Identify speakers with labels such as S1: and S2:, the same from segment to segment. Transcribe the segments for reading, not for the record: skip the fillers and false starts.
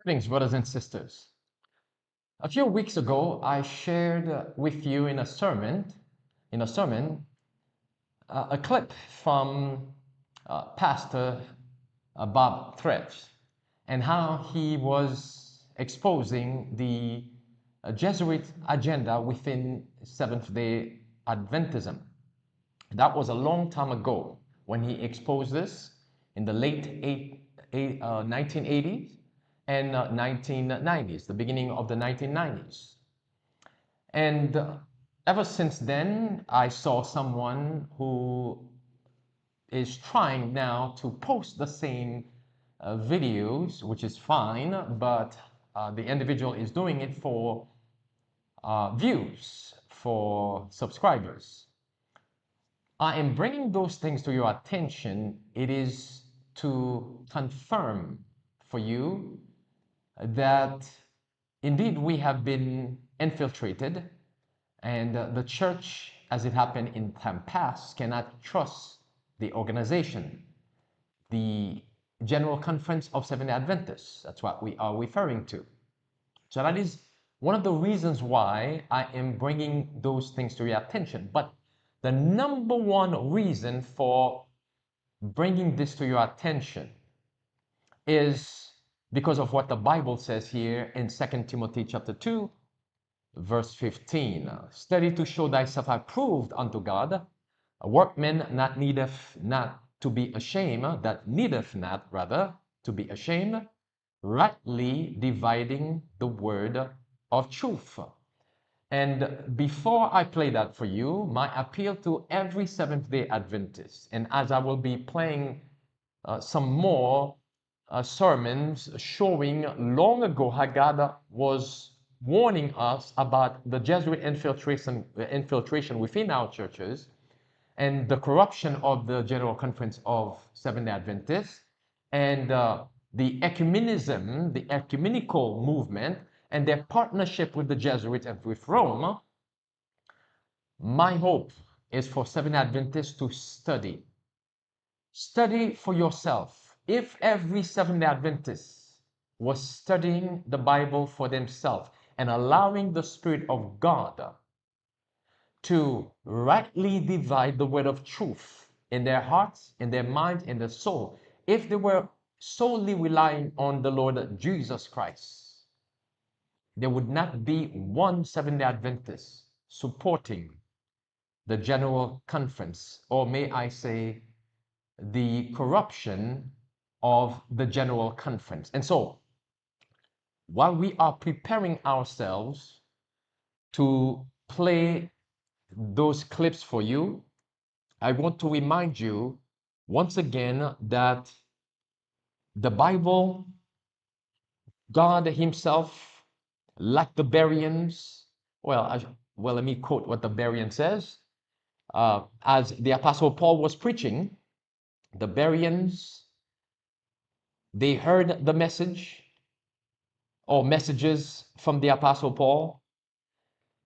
S1: Greetings, brothers and sisters. A few weeks ago, I shared with you in a sermon, a clip from Pastor Bob Trefz, and how he was exposing the Jesuit agenda within Seventh-day Adventism. That was a long time ago when he exposed this in the late 1980s and 1990s, the beginning of the 1990s. And ever since then, I saw someone who is trying now to post the same videos, which is fine, but the individual is doing it for views, for subscribers. I am bringing those things to your attention. It is to confirm for you that indeed we have been infiltrated, and the church, as it happened in time past, cannot trust the organization, the General Conference of Seventh-day Adventists. That's what we are referring to. So that is one of the reasons why I am bringing those things to your attention. But the number one reason for bringing this to your attention is because of what the Bible says here in 2 Timothy chapter 2, verse 15. Study to show thyself approved unto God, a workman that needeth not to be ashamed, that needeth not rather to be ashamed, rightly dividing the word of truth. And before I play that for you, my appeal to every Seventh-day Adventist, and as I will be playing some more sermons showing long ago how God was warning us about the Jesuit infiltration within our churches and the corruption of the General Conference of Seventh-day Adventists and the ecumenism, the ecumenical movement, and their partnership with the Jesuits and with Rome. My hope is for Seventh-day Adventists to study. Study for yourself. If every Seventh-day Adventist was studying the Bible for themselves and allowing the Spirit of God to rightly divide the word of truth in their hearts, in their minds, in their soul, if they were solely relying on the Lord Jesus Christ, there would not be one Seventh-day Adventist supporting the General Conference, or may I say, the corruption of the General Conference. And so, while we are preparing ourselves to play those clips for you, I want to remind you once again that the Bible, God Himself, like the Bereans, well, let me quote what the Berean says. As the Apostle Paul was preaching, the Bereans, they heard the message or messages from the Apostle Paul,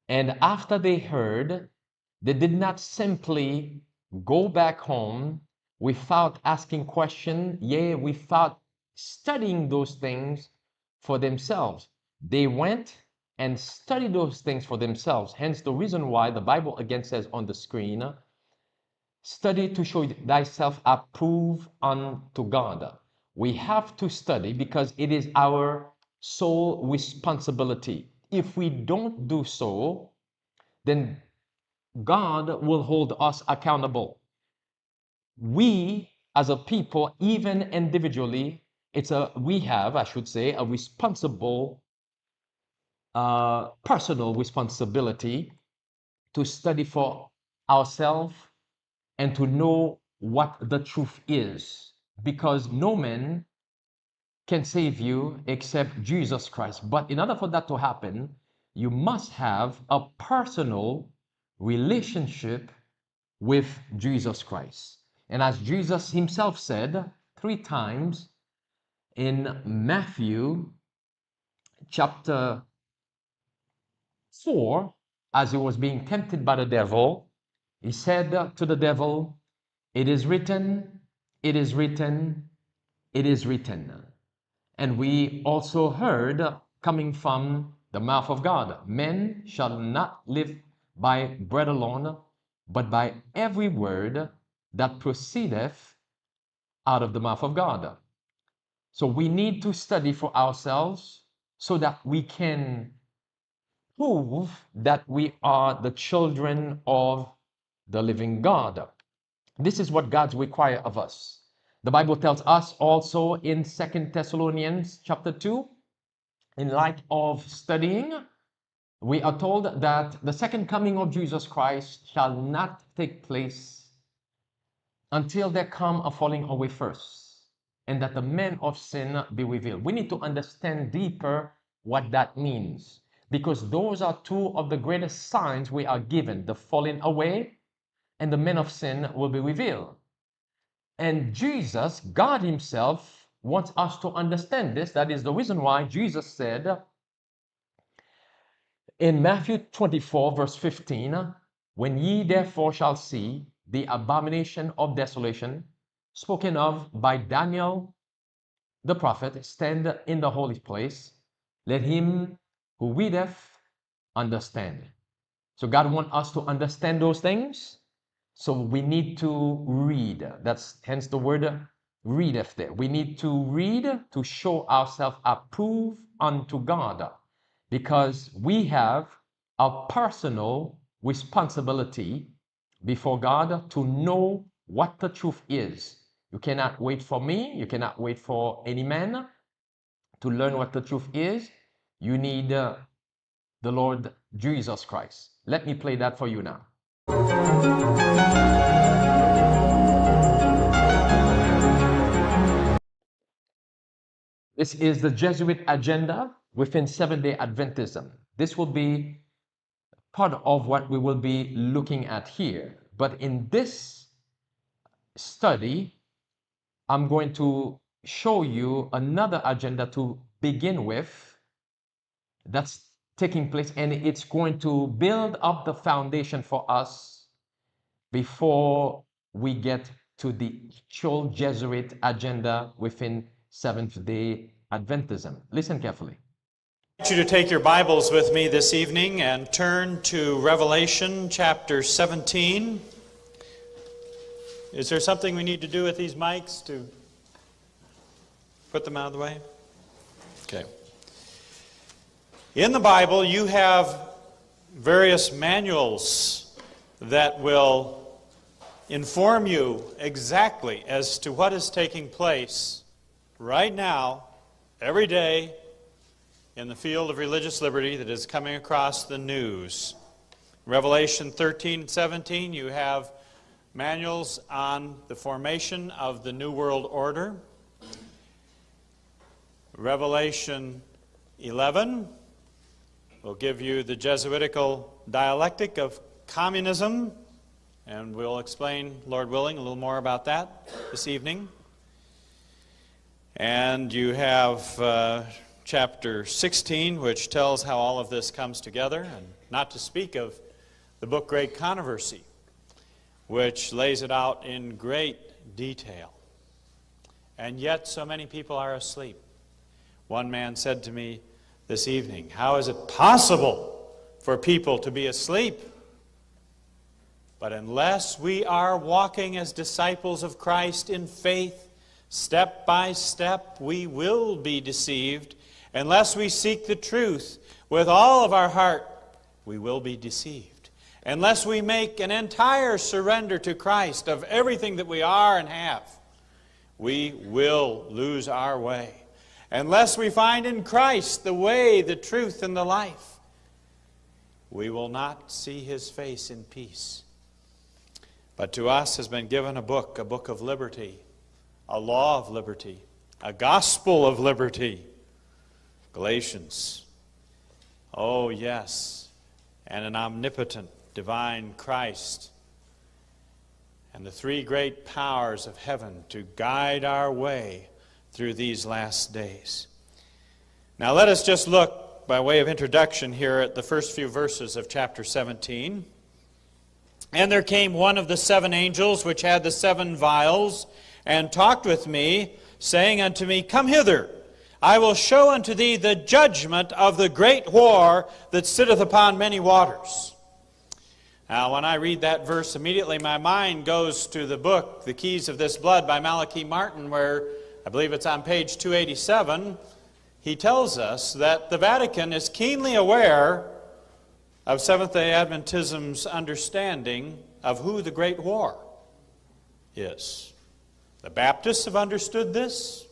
S1: and after they heard, they did not simply go back home without asking questions, yea, without studying those things for themselves. They went and studied those things for themselves. Hence the reason why the Bible again says on the screen, study to show thyself approved unto God. We have to study because it is our sole responsibility. If we don't do so, then God will hold us accountable. We as a people, even individually, we have, I should say, a responsible, personal responsibility to study for ourselves and to know what the truth is, because no man can save you except Jesus Christ. But in order for that to happen, you must have a personal relationship with Jesus Christ. And as Jesus Himself said 3 times in Matthew chapter 4, as He was being tempted by the devil, He said to the devil, "It is written, it is written, it is written." And we also heard coming from the mouth of God, men shall not live by bread alone, but by every word that proceedeth out of the mouth of God. So we need to study for ourselves so that we can prove that we are the children of the living God. This is what God requires of us. The Bible tells us also in 2 Thessalonians chapter 2, in light of studying, we are told that the second coming of Jesus Christ shall not take place until there come a falling away first, and that the man of sin be revealed. We need to understand deeper what that means, because those are two of the greatest signs we are given, the falling away and the man of sin will be revealed. And Jesus, God himself, wants us to understand this. That is the reason why Jesus said in Matthew 24, verse 15, when ye therefore shall see the abomination of desolation spoken of by Daniel the prophet stand in the holy place, let him who readeth understand. So God wants us to understand those things. So we need to read. That's hence the word readeth there. We need to read to show ourselves approved unto God, because we have a personal responsibility before God to know what the truth is. You cannot wait for me. You cannot wait for any man to learn what the truth is. You need the Lord Jesus Christ. Let me play that for you now. This is the Jesuit agenda within Seventh-day Adventism. This will be part of what we will be looking at here. But in this study, I'm going to show you another agenda to begin with that's taking place, and it's going to build up the foundation for us before we get to the actual Jesuit agenda within Seventh-day Adventism. Listen carefully.
S2: I want you to take your Bibles with me this evening and turn to Revelation chapter 17. Is there something we need to do with these mics to put them out of the way? Okay. In the Bible, you have various manuals that will inform you exactly as to what is taking place right now, every day, in the field of religious liberty that is coming across the news. Revelation 13 and 17, you have manuals on the formation of the New World Order. Revelation 11 will give you the Jesuitical dialectic of communism, and we'll explain, Lord willing, a little more about that this evening. And you have chapter 16, which tells how all of this comes together, and not to speak of the book Great Controversy, which lays it out in great detail. And yet so many people are asleep. One man said to me this evening, how is it possible for people to be asleep? But unless we are walking as disciples of Christ in faith, step by step, we will be deceived. Unless we seek the truth with all of our heart, we will be deceived. Unless we make an entire surrender to Christ of everything that we are and have, we will lose our way. Unless we find in Christ the way, the truth, and the life, we will not see His face in peace. But to us has been given a book of liberty, a law of liberty, a gospel of liberty. Galatians. Oh, yes. And an omnipotent divine Christ. And the three great powers of heaven to guide our way through these last days. Now let us just look, by way of introduction here, at the first few verses of chapter 17. And there came one of the seven angels which had the seven vials, and talked with me, saying unto me, Come hither. I will show unto thee the judgment of the great whore that sitteth upon many waters. Now, when I read that verse, immediately my mind goes to the book, The Keys of This Blood by Malachi Martin, where I believe it's on page 287. He tells us that the Vatican is keenly aware of Seventh-day Adventism's understanding of who the great whore is. The Baptists have understood this.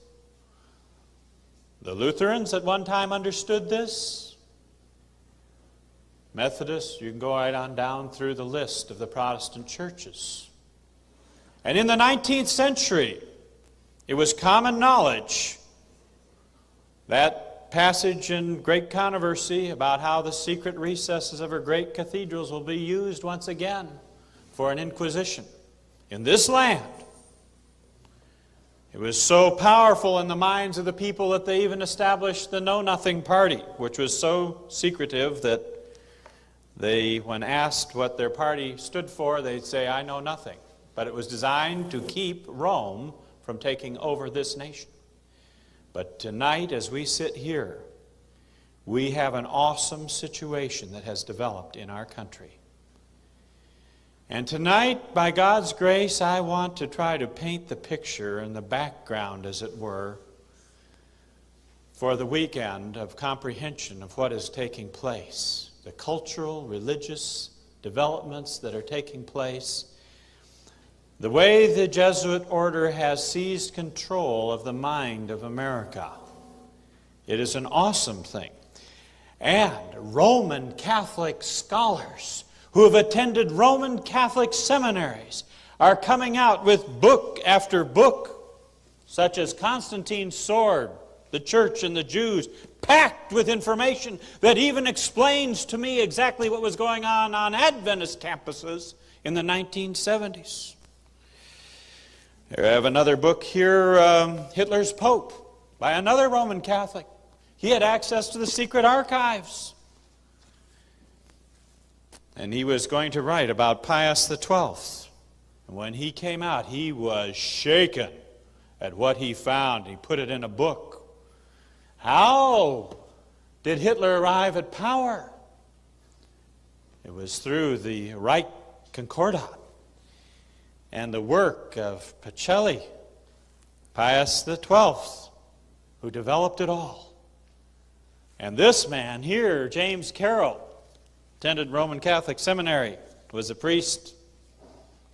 S2: The Lutherans at one time understood this. Methodists, you can go right on down through the list of the Protestant churches. And in the 19th century, it was common knowledge, that passage in Great Controversy about how the secret recesses of our great cathedrals will be used once again for an inquisition in this land. It was so powerful in the minds of the people that they even established the Know Nothing Party, which was so secretive that they, when asked what their party stood for, they'd say, I know nothing. But it was designed to keep Rome from taking over this nation. But tonight, as we sit here, we have an awesome situation that has developed in our country. And tonight, by God's grace, I want to try to paint the picture and the background, as it were, for the weekend of comprehension of what is taking place, the cultural, religious developments that are taking place, the way the Jesuit order has seized control of the mind of America. It is an awesome thing. And Roman Catholic scholars who have attended Roman Catholic seminaries are coming out with book after book, such as Constantine's Sword, the Church and the Jews, packed with information that even explains to me exactly what was going on Adventist campuses in the 1970s. I have another book here, Hitler's Pope, by another Roman Catholic. He had access to the secret archives. And he was going to write about Pius XII. And when he came out, he was shaken at what he found. He put it in a book. How did Hitler arrive at power? It was through the Reich Concordat and the work of Pacelli, Pius XII, who developed it all. And this man here, James Carroll, attended Roman Catholic Seminary, was a priest,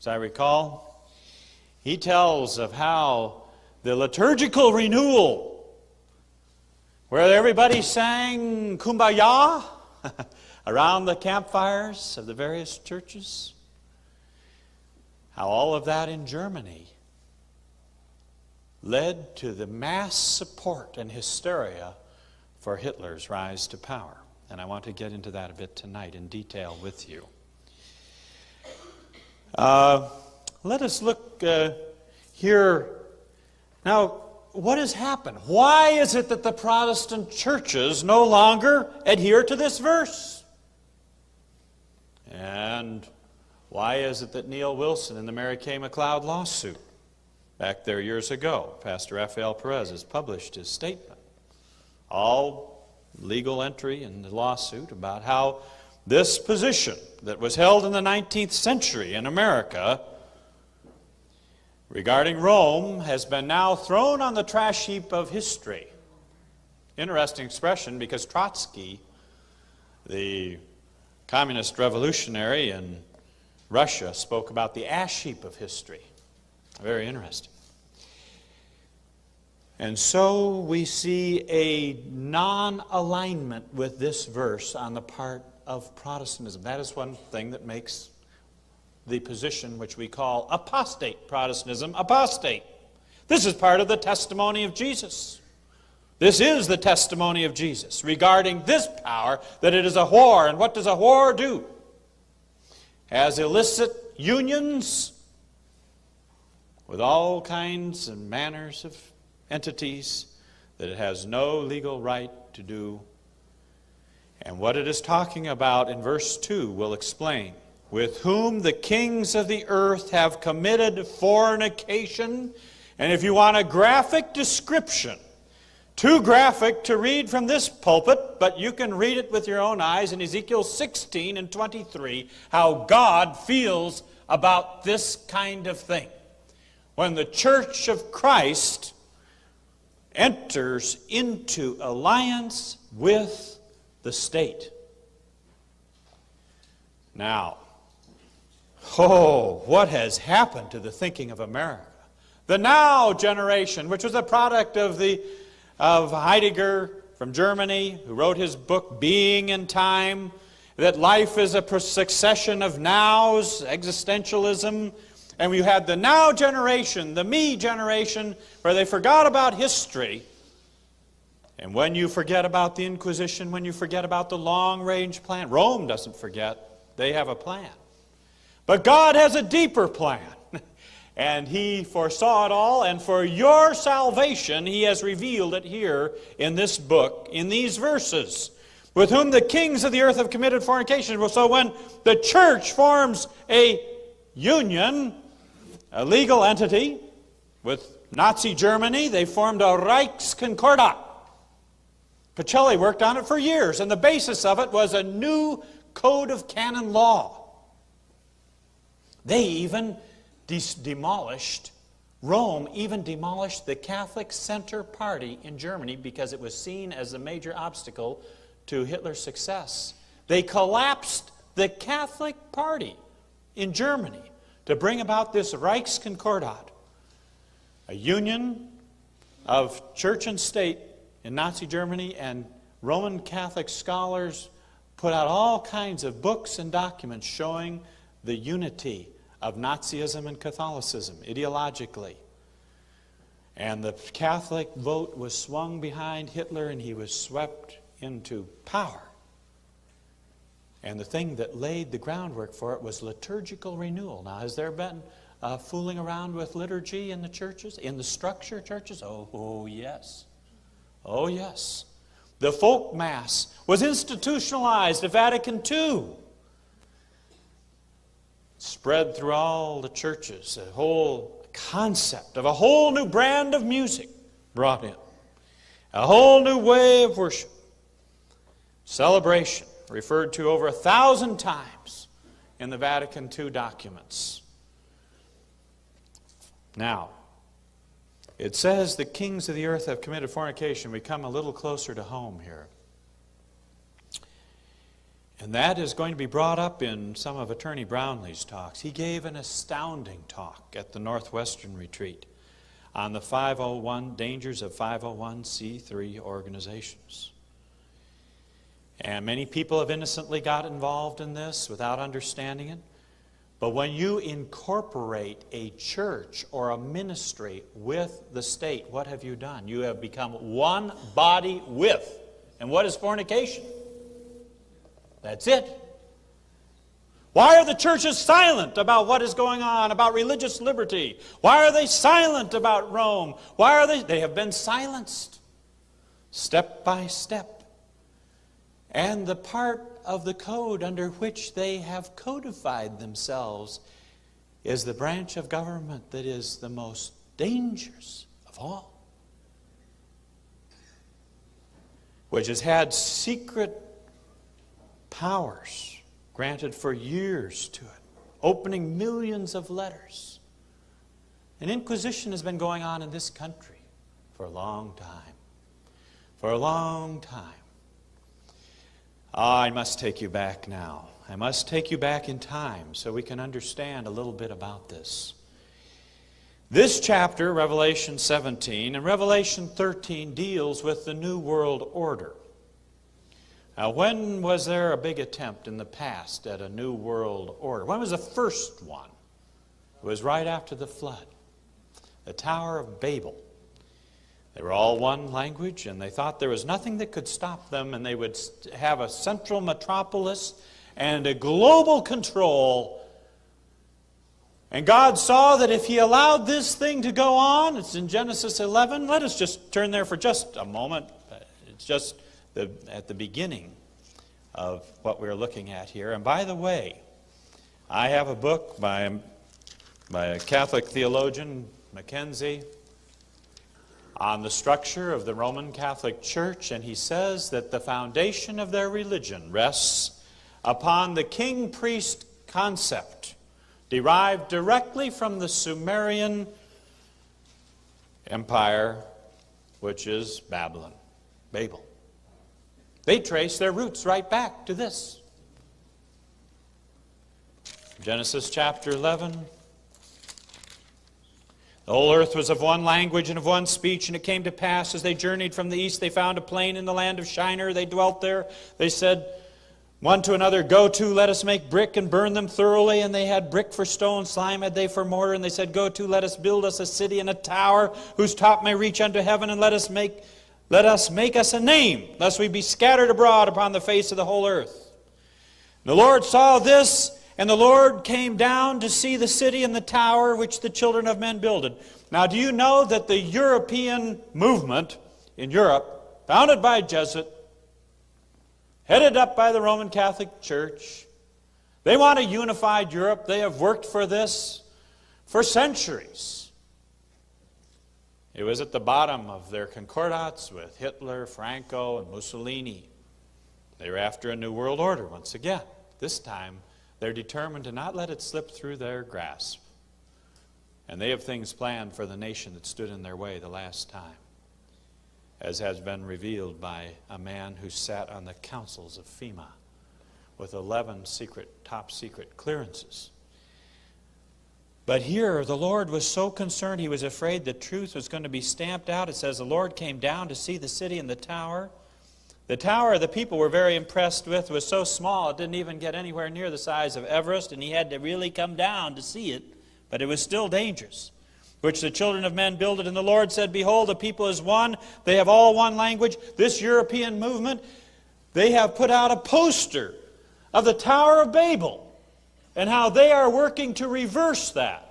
S2: as I recall. He tells of how the liturgical renewal, where everybody sang Kumbaya around the campfires of the various churches, how all of that in Germany led to the mass support and hysteria for Hitler's rise to power. And I want to get into that a bit tonight in detail with you. Let us look here. Now, what has happened? Why is it that the Protestant churches no longer adhere to this verse? And why is it that Neil Wilson in the Mary Kay McLeod lawsuit, back there years ago, Pastor Rafael Perez has published his statement, all legal entry in the lawsuit about how this position that was held in the 19th century in America regarding Rome has been now thrown on the trash heap of history. Interesting expression, because Trotsky, the communist revolutionary in Russia, spoke about the ash heap of history. Very interesting. And so we see a non-alignment with this verse on the part of Protestantism. That is one thing that makes the position which we call apostate Protestantism apostate. This is part of the testimony of Jesus. This is the testimony of Jesus regarding this power, that it is a whore. And what does a whore do? Has illicit unions with all kinds and manners of entities that it has no legal right to do. And what it is talking about in verse 2 will explain. With whom the kings of the earth have committed fornication. And if you want a graphic description too graphic to read from this pulpit, but you can read it with your own eyes in Ezekiel 16 and 23, how God feels about this kind of thing. When the church of Christ enters into alliance with the state. Now, what has happened to the thinking of America? The now generation, which was a product of Heidegger from Germany, who wrote his book, Being in Time, that life is a succession of nows, existentialism. And you had the now generation, the me generation, where they forgot about history. And when you forget about the Inquisition, when you forget about the long-range plan, Rome doesn't forget. They have a plan. But God has a deeper plan. And He foresaw it all, and for your salvation, He has revealed it here in this book, in these verses. With whom the kings of the earth have committed fornication. So when the church forms a union, a legal entity, with Nazi Germany, they formed a Reichskonkordat. Pacelli worked on it for years, and the basis of it was a new code of canon law. They even demolished, Rome even demolished the Catholic Center Party in Germany because it was seen as a major obstacle to Hitler's success. They collapsed the Catholic Party in Germany to bring about this Reichskonkordat, a union of church and state in Nazi Germany, and Roman Catholic scholars put out all kinds of books and documents showing the unity of Nazism and Catholicism ideologically. And the Catholic vote was swung behind Hitler, and he was swept into power. And the thing that laid the groundwork for it was liturgical renewal. Now, has there been fooling around with liturgy in the churches, in the structure churches? Oh, yes. Oh, yes. The folk mass was institutionalized at Vatican II. Spread through all the churches, a whole concept of a whole new brand of music brought in. A whole new way of worship. Celebration, referred to over 1,000 times in the Vatican II documents. Now, it says the kings of the earth have committed fornication. We come a little closer to home here. And that is going to be brought up in some of Attorney Brownlee's talks. He gave an astounding talk at the Northwestern Retreat on the dangers of 501c3 organizations. And many people have innocently got involved in this without understanding it. But when you incorporate a church or a ministry with the state, what have you done? You have become one body with. And what is fornication? That's it. Why are the churches silent about what is going on, about religious liberty? Why are they silent about Rome? Why are they? They have been silenced step by step. And the part of the code under which they have codified themselves is the branch of government that is the most dangerous of all, which has had secret powers granted for years to it, opening millions of letters. An inquisition has been going on in this country for a long time. For a long time. I must take you back now. I must take you back in time so we can understand a little bit about this. This chapter, Revelation 17, and Revelation 13 deals with the New World Order. Now, when was there a big attempt in the past at a New World Order? When was the first one? It was right after the flood. The Tower of Babel. They were all one language, and they thought there was nothing that could stop them, and they would have a central metropolis and a global control. And God saw that if He allowed this thing to go on, it's in Genesis 11. Let us just turn there for just a moment. It's just at the beginning of what we're looking at here. And by the way, I have a book by a Catholic theologian, Mackenzie. on the structure of the Roman Catholic Church, and he says that the foundation of their religion rests upon the king-priest concept derived directly from the Sumerian empire, which is Babylon, Babel. They trace their roots right back to this. Genesis chapter 11. The whole earth was of one language and of one speech, and it came to pass as they journeyed from the east, they found a plain in the land of Shinar. They dwelt there. They said one to another, "Go to, let us make brick and burn them thoroughly." And they had brick for stone, slime had they for mortar. And they said, "Go to, let us build us a city and a tower, whose top may reach unto heaven, and let us make us a name, lest we be scattered abroad upon the face of the whole earth." And the Lord saw this, and the Lord came down to see the city and the tower which the children of men builded. Now, do you know that the European movement in Europe, founded by Jesuit, headed up by the Roman Catholic Church, they want a unified Europe. They have worked for this for centuries. It was at the bottom of their concordats with Hitler, Franco, and Mussolini. They were after a new world order once again. This time, they're determined to not let it slip through their grasp. And they have things planned for the nation that stood in their way the last time, as has been revealed by a man who sat on the councils of FEMA with 11 top secret clearances. But here, the Lord was so concerned, he was afraid the truth was going to be stamped out. It says the Lord came down to see the city and the tower. The tower the people were very impressed with was so small it didn't even get anywhere near the size of Everest, and he had to really come down to see it, but it was still dangerous. Which the children of men builded, and the Lord said, "Behold, the people is one, they have all one language." This European movement, they have put out a poster of the Tower of Babel and how they are working to reverse that.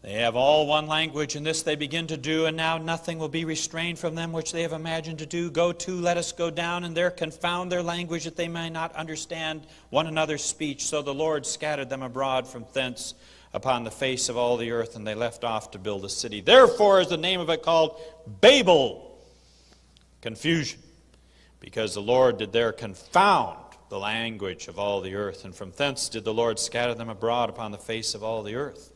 S2: They have all one language, and this they begin to do, and now nothing will be restrained from them which they have imagined to do. Go to, let us go down, and there confound their language, that they may not understand one another's speech. So the Lord scattered them abroad from thence upon the face of all the earth, and they left off to build a city. Therefore is the name of it called Babel, confusion, because the Lord did there confound the language of all the earth, and from thence did the Lord scatter them abroad upon the face of all the earth.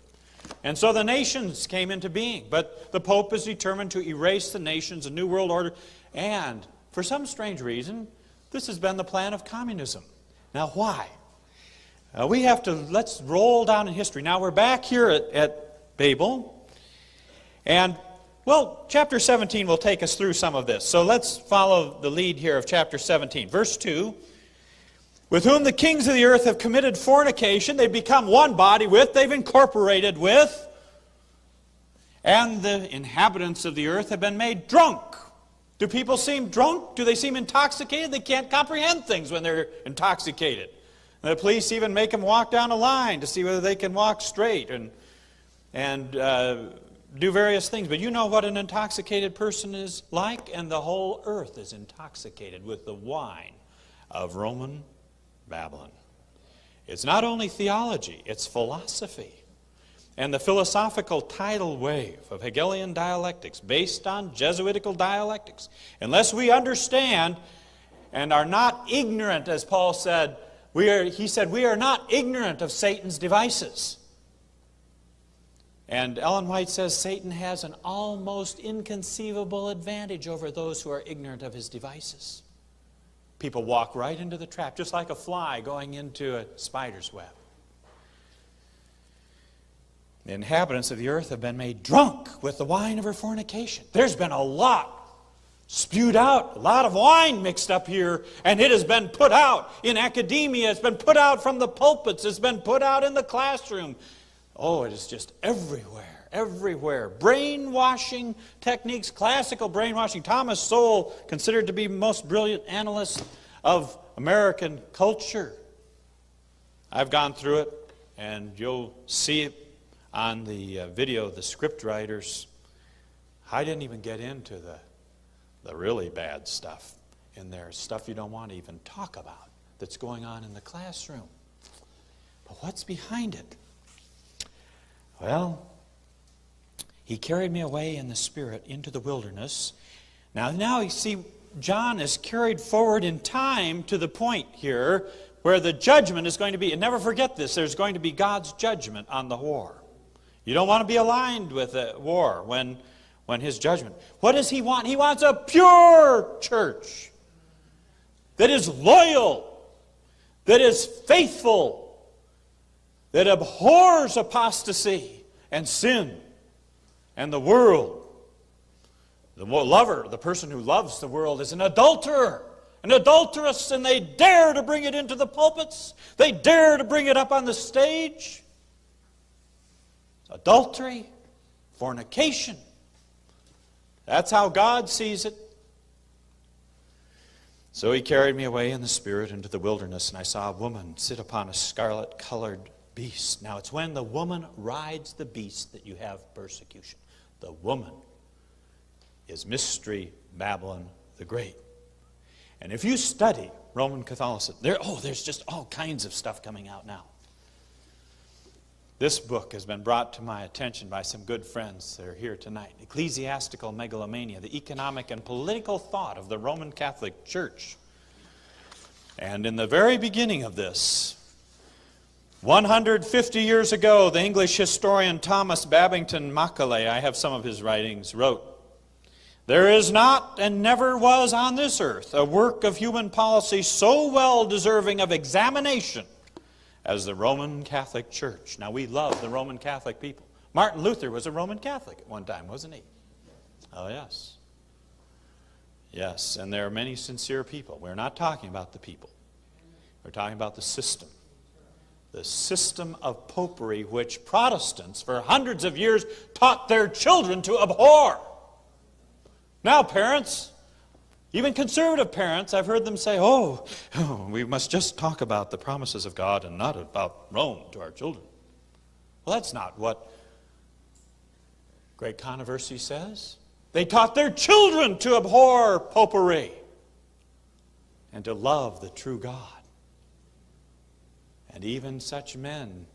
S2: And so the nations came into being, but the Pope is determined to erase the nations, a new world order, and for some strange reason, this has been the plan of communism. Now why? Let's roll down in history. Now we're back here at Babel, and well, chapter 17 will take us through some of this. So let's follow the lead here of chapter 17. Verse 2, with whom the kings of the earth have committed fornication, they've become one body with, they've incorporated with, and the inhabitants of the earth have been made drunk. Do people seem drunk? Do they seem intoxicated? They can't comprehend things when they're intoxicated. And the police even make them walk down a line to see whether they can walk straight and do various things. But you know what an intoxicated person is like, and the whole earth is intoxicated with the wine of Roman Babylon. It's not only theology, it's philosophy. And the philosophical tidal wave of Hegelian dialectics based on Jesuitical dialectics. Unless we understand and are not ignorant, as Paul said, he said, we are not ignorant of Satan's devices. And Ellen White says Satan has an almost inconceivable advantage over those who are ignorant of his devices. People walk right into the trap, just like a fly going into a spider's web. The inhabitants of the earth have been made drunk with the wine of her fornication. There's been a lot spewed out, a lot of wine mixed up here, and it has been put out in academia, it's been put out from the pulpits, it's been put out in the classroom. Oh, it is just everywhere, everywhere. Brainwashing techniques, classical brainwashing. Thomas Sowell, considered to be the most brilliant analyst of American culture. I've gone through it, and you'll see it on the video of the script writers. I didn't even get into the really bad stuff in there, stuff you don't want to even talk about that's going on in the classroom. But what's behind it? Well, He carried me away in the Spirit into the wilderness. Now you see, John is carried forward in time to the point here where the judgment is going to be, and never forget this, there's going to be God's judgment on the war. You don't want to be aligned with the war when his judgment. What does he want? He wants a pure church that is loyal, that is faithful, that abhors apostasy and sin and the world. The lover, the person who loves the world, is an adulterer, an adulteress, and they dare to bring it into the pulpits. They dare to bring it up on the stage. Adultery, fornication. That's how God sees it. So he carried me away in the Spirit into the wilderness, and I saw a woman sit upon a scarlet-colored beast. Now, it's when the woman rides the beast that you have persecution. The woman is Mystery Babylon the Great. And if you study Roman Catholicism, there's just all kinds of stuff coming out now. This book has been brought to my attention by some good friends that are here tonight. Ecclesiastical Megalomania, the economic and political thought of the Roman Catholic Church. And in the very beginning of this, 150 years ago, the English historian Thomas Babington Macaulay, I have some of his writings, wrote, "There is not and never was on this earth a work of human policy so well deserving of examination as the Roman Catholic Church." Now, we love the Roman Catholic people. Martin Luther was a Roman Catholic at one time, wasn't he? Oh, yes. Yes, and there are many sincere people. We're not talking about the people. We're talking about the system. The system of popery which Protestants for hundreds of years taught their children to abhor. Now, parents, even conservative parents, I've heard them say, we must just talk about the promises of God and not about Rome to our children. Well, that's not what Great Controversy says. They taught their children to abhor popery and to love the true God. And even such men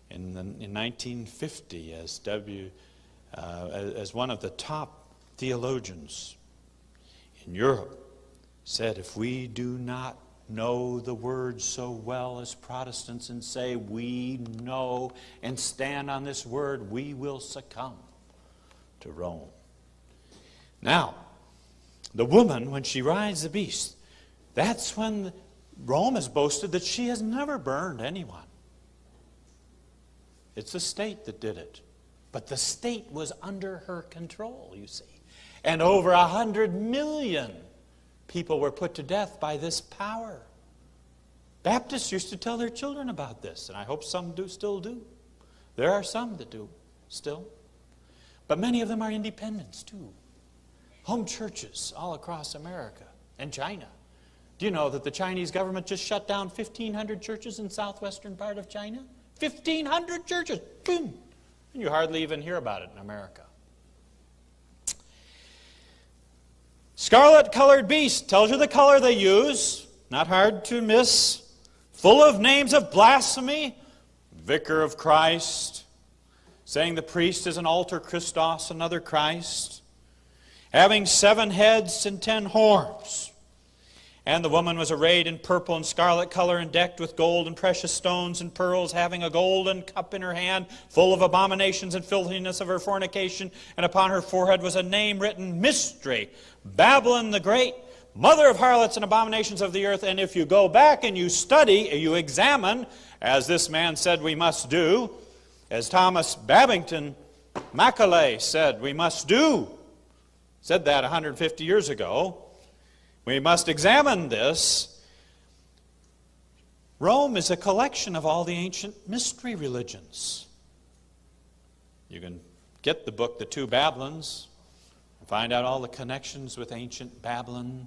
S2: in 1950 as one of the top theologians in Europe said, if we do not know the Word so well as Protestants and say we know and stand on this Word, we will succumb to Rome. Now, the woman, when she rides the beast, that's when Rome has boasted that she has never burned anyone. It's the state that did it. But the state was under her control, you see. And over 100 million people were put to death by this power. Baptists used to tell their children about this, and I hope some still do. There are some that do still. But many of them are independents too. Home churches all across America and China. Do you know that the Chinese government just shut down 1,500 churches in southwestern part of China? 1,500 churches! Boom! And you hardly even hear about it in America. Scarlet-colored beast tells you the color they use. Not hard to miss. Full of names of blasphemy. Vicar of Christ. Saying the priest is an alter Christos, another Christ. Having 7 heads and 10 horns. And the woman was arrayed in purple and scarlet color and decked with gold and precious stones and pearls, having a golden cup in her hand, full of abominations and filthiness of her fornication. And upon her forehead was a name written, Mystery, Babylon the Great, mother of harlots and abominations of the earth. And if you go back and you study, you examine, as this man said we must do, as Thomas Babington Macaulay said we must do, said that 150 years ago, we must examine this. Rome is a collection of all the ancient mystery religions. You can get the book, The Two Babylons, and find out all the connections with ancient Babylon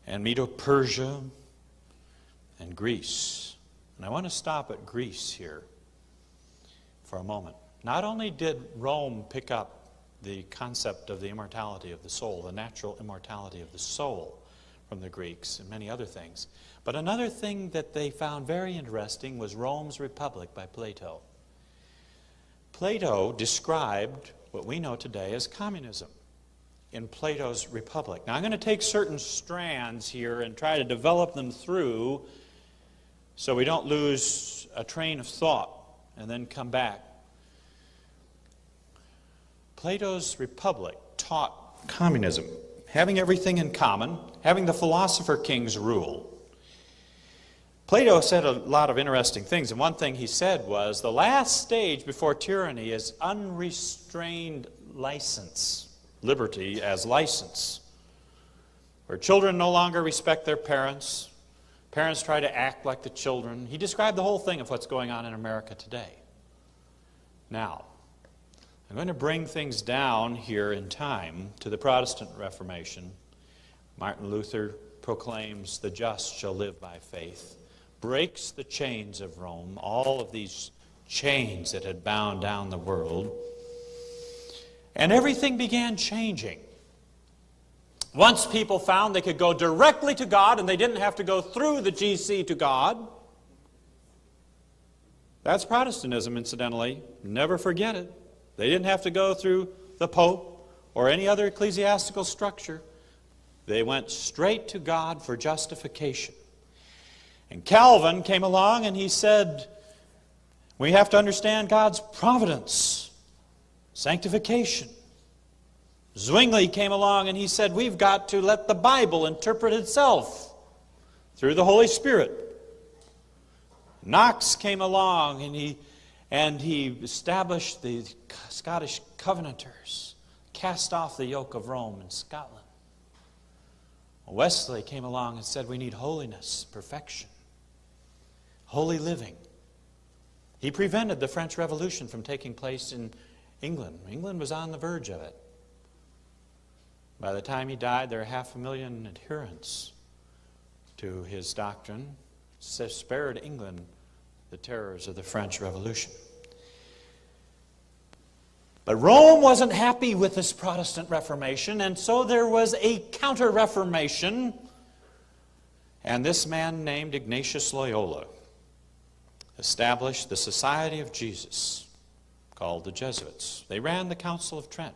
S2: and Medo-Persia and Greece. And I want to stop at Greece here for a moment. Not only did Rome pick up the concept of the immortality of the soul, the natural immortality of the soul, from the Greeks and many other things. But another thing that they found very interesting was Rome's Republic by Plato. Plato described what we know today as communism in Plato's Republic. Now I'm going to take certain strands here and try to develop them through so we don't lose a train of thought and then come back. Plato's Republic taught communism, having everything in common, having the philosopher kings rule. Plato said a lot of interesting things, and one thing he said was, the last stage before tyranny is unrestrained license, liberty as license, where children no longer respect their parents, parents try to act like the children. He described the whole thing of what's going on in America today. Now, I'm going to bring things down here in time to the Protestant Reformation. Martin Luther proclaims the just shall live by faith, breaks the chains of Rome, all of these chains that had bound down the world, and everything began changing. Once people found they could go directly to God and they didn't have to go through the GC to God. That's Protestantism, incidentally. Never forget it. They didn't have to go through the Pope or any other ecclesiastical structure. They went straight to God for justification. And Calvin came along and he said, we have to understand God's providence, sanctification. Zwingli came along and he said, we've got to let the Bible interpret itself through the Holy Spirit. Knox came along and he established the Scottish Covenanters, cast off the yoke of Rome in Scotland. Wesley came along and said we need holiness, perfection, holy living. He prevented the French Revolution from taking place in England. England was on the verge of it. By the time he died, there were 500,000 adherents to his doctrine. Spared England the terrors of the French Revolution. But Rome wasn't happy with this Protestant Reformation, and so there was a counter-reformation. And this man named Ignatius Loyola established the Society of Jesus, called the Jesuits. They ran the Council of Trent.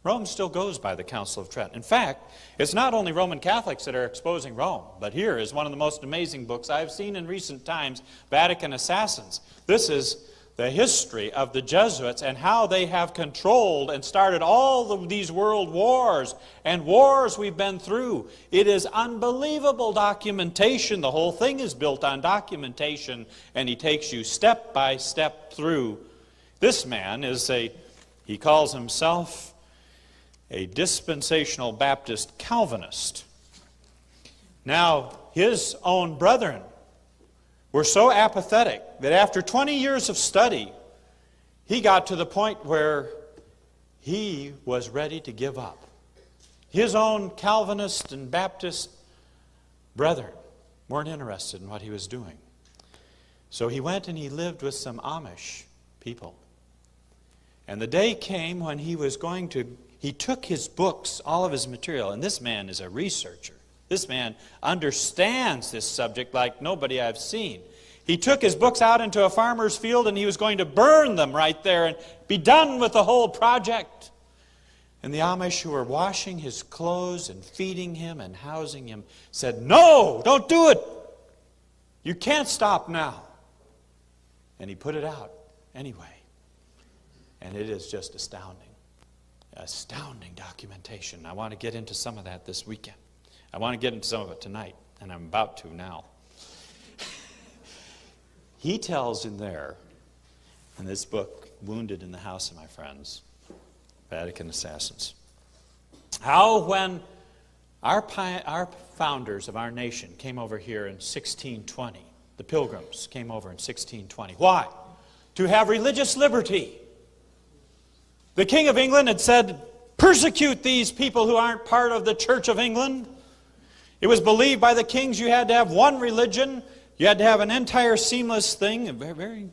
S2: Rome still goes by the Council of Trent. In fact, it's not only Roman Catholics that are exposing Rome, but here is one of the most amazing books I've seen in recent times, Vatican Assassins. This is the history of the Jesuits and how they have controlled and started all of these world wars and wars we've been through. It is unbelievable documentation. The whole thing is built on documentation, and he takes you step by step through. This man is he calls himself a dispensational Baptist Calvinist. Now, his own brethren were so apathetic that after 20 years of study, he got to the point where he was ready to give up. His own Calvinist and Baptist brethren weren't interested in what he was doing. So he went and he lived with some Amish people. And the day came when he took his books, all of his material, and this man is a researcher. This man understands this subject like nobody I've seen. He took his books out into a farmer's field and he was going to burn them right there and be done with the whole project. And the Amish who were washing his clothes and feeding him and housing him said, "No, don't do it. You can't stop now." And he put it out anyway. And it is just astounding. Astounding documentation. I want to get into some of that this weekend. I want to get into some of it tonight, and I'm about to now. He tells in this book, Wounded in the House of My Friends, Vatican Assassins, how when our founders of our nation came over here in 1620, the Pilgrims came over in 1620. Why? To have religious liberty. The King of England had said, persecute these people who aren't part of the Church of England. It was believed by the kings you had to have one religion. You had to have an entire seamless thing. Very, very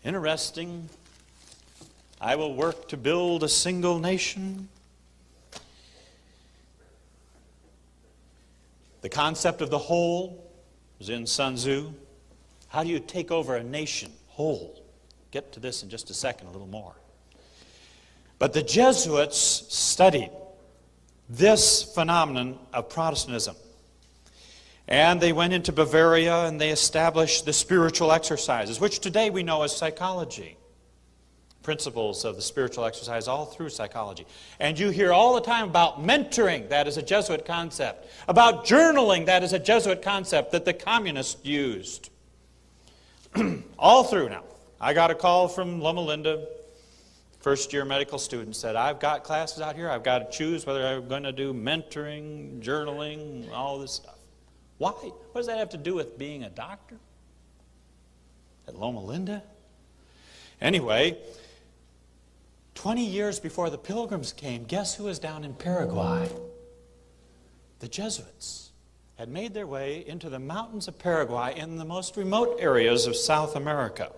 S2: interesting. I will work to build a single nation. The concept of the whole was in Sun Tzu. How do you take over a nation whole? Get to this in just a second, a little more. But the Jesuits studied this phenomenon of Protestantism. And they went into Bavaria and they established the spiritual exercises, which today we know as psychology. Principles of the spiritual exercise all through psychology. And you hear all the time about mentoring, that is a Jesuit concept. About journaling, that is a Jesuit concept that the communists used. All through now. I got a call from Loma Linda, first-year medical student, said, I've got classes out here. I've got to choose whether I'm going to do mentoring, journaling, all this stuff. Why? What does that have to do with being a doctor? At Loma Linda? Anyway, 20 years before the Pilgrims came, guess who was down in Paraguay? The Jesuits had made their way into the mountains of Paraguay in the most remote areas of South America.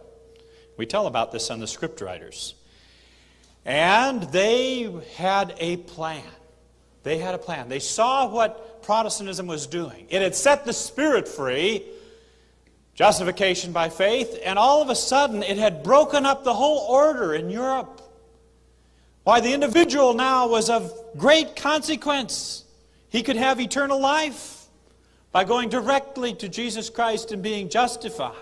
S2: We tell about this on the script writers. And they had a plan. They had a plan. They saw what Protestantism was doing. It had set the spirit free, justification by faith, and all of a sudden it had broken up the whole order in Europe. Why, the individual now was of great consequence. He could have eternal life by going directly to Jesus Christ and being justified.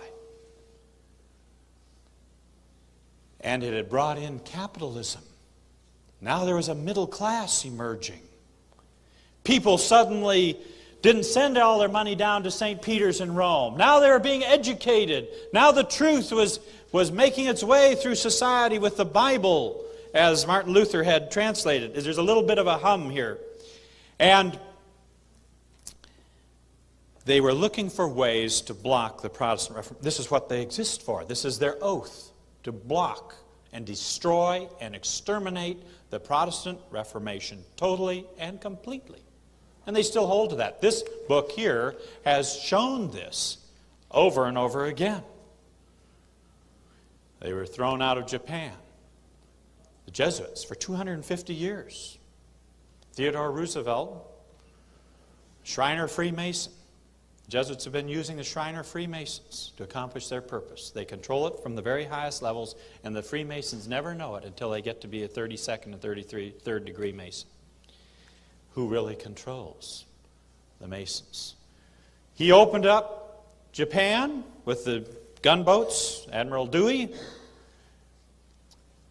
S2: And it had brought in capitalism. Now there was a middle class emerging. People suddenly didn't send all their money down to St. Peter's in Rome. Now they were being educated. Now the truth was making its way through society with the Bible, as Martin Luther had translated. There's a little bit of a hum here. And they were looking for ways to block the Protestant Reformation. This is what they exist for. This is their oath, to block and destroy and exterminate the Protestant Reformation totally and completely. And they still hold to that. This book here has shown this over and over again. They were thrown out of Japan. The Jesuits for 250 years. Theodore Roosevelt, Shriner Freemason. The Jesuits have been using the Shriner Freemasons to accomplish their purpose. They control it from the very highest levels, and the Freemasons never know it until they get to be a 32nd and 33rd degree Mason. Who really controls the Masons? He opened up Japan with the gunboats, Admiral Dewey,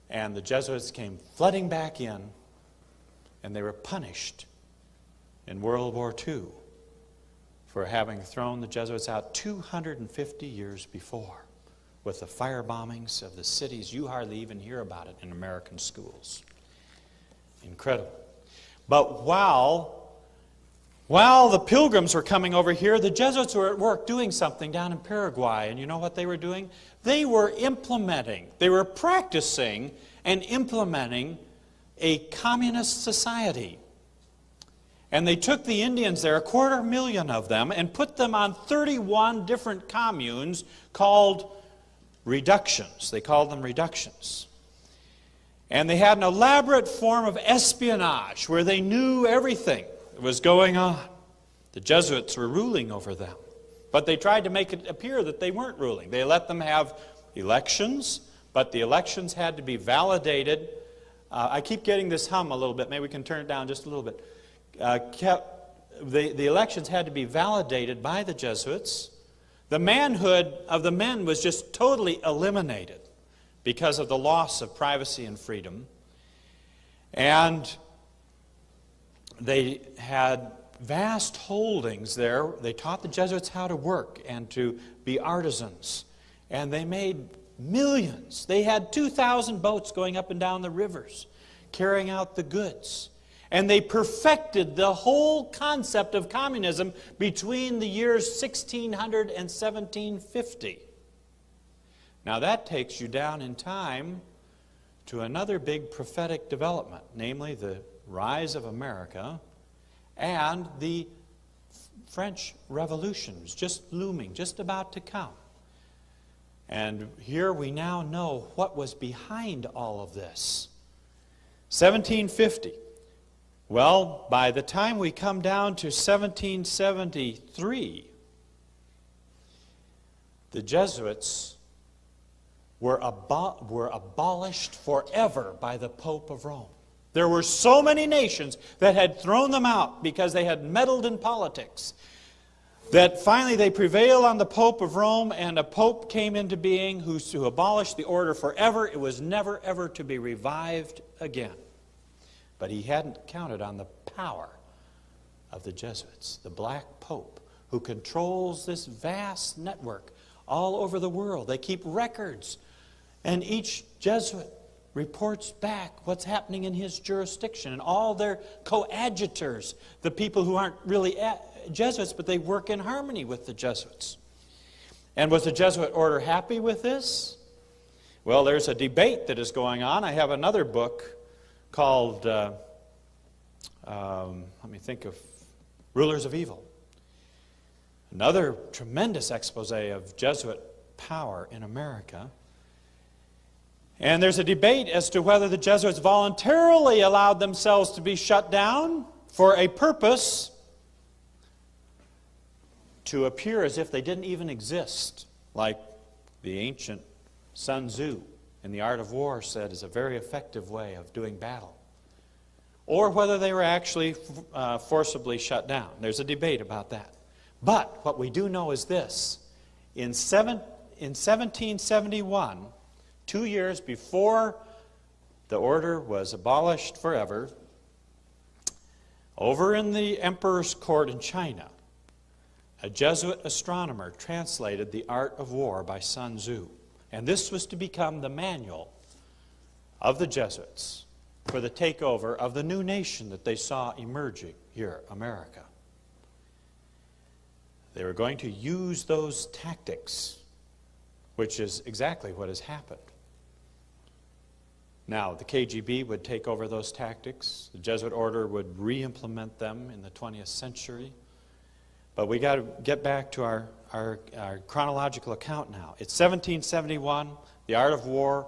S2: and the Jesuits came flooding back in, and they were punished in World War II for having thrown the Jesuits out 250 years before with the fire bombings of the cities. You hardly even hear about it in American schools. Incredible. But while the Pilgrims were coming over here, the Jesuits were at work doing something down in Paraguay. And you know what they were doing? They were practicing and implementing a communist society. And they took the Indians there, 250,000 of them, and put them on 31 different communes called reductions. They called them reductions. And they had an elaborate form of espionage where they knew everything that was going on. The Jesuits were ruling over them. But they tried to make it appear that they weren't ruling. They let them have elections, but the elections had to be validated. I keep getting this hum a little bit. Maybe we can turn it down just a little bit. The elections had to be validated by the Jesuits. The manhood of the men was just totally eliminated because of the loss of privacy and freedom. And they had vast holdings there. They taught the Jesuits how to work and to be artisans. And they made millions. They had 2,000 boats going up and down the rivers, carrying out the goods. And they perfected the whole concept of communism between the years 1600 and 1750. Now that takes you down in time to another big prophetic development, namely the rise of America and the French Revolution was just looming, just about to come. And here we now know what was behind all of this. 1750. Well, by the time we come down to 1773, the Jesuits were abolished forever by the Pope of Rome. There were so many nations that had thrown them out because they had meddled in politics, that finally they prevailed on the Pope of Rome, and a Pope came into being who abolished the order forever. It was never, ever to be revived again. But he hadn't counted on the power of the Jesuits, the Black Pope, who controls this vast network all over the world. They keep records, and each Jesuit reports back what's happening in his jurisdiction, and all their coadjutors, the people who aren't really Jesuits, but they work in harmony with the Jesuits. And was the Jesuit order happy with this? Well, there's a debate that is going on. I have another book called, let me think of, Rulers of Evil. Another tremendous expose of Jesuit power in America. And there's a debate as to whether the Jesuits voluntarily allowed themselves to be shut down for a purpose to appear as if they didn't even exist, like the ancient Sun Tzu in The Art of War said is a very effective way of doing battle. Or whether they were actually forcibly shut down. There's a debate about that. But what we do know is this. In 1771, 2 years before the order was abolished forever, over in the emperor's court in China, a Jesuit astronomer translated The Art of War by Sun Tzu. And this was to become the manual of the Jesuits for the takeover of the new nation that they saw emerging here, America. They were going to use those tactics, which is exactly what has happened. Now, the KGB would take over those tactics. The Jesuit order would re-implement them in the 20th century. But we got to get back to our chronological account now. It's 1771. The Art of War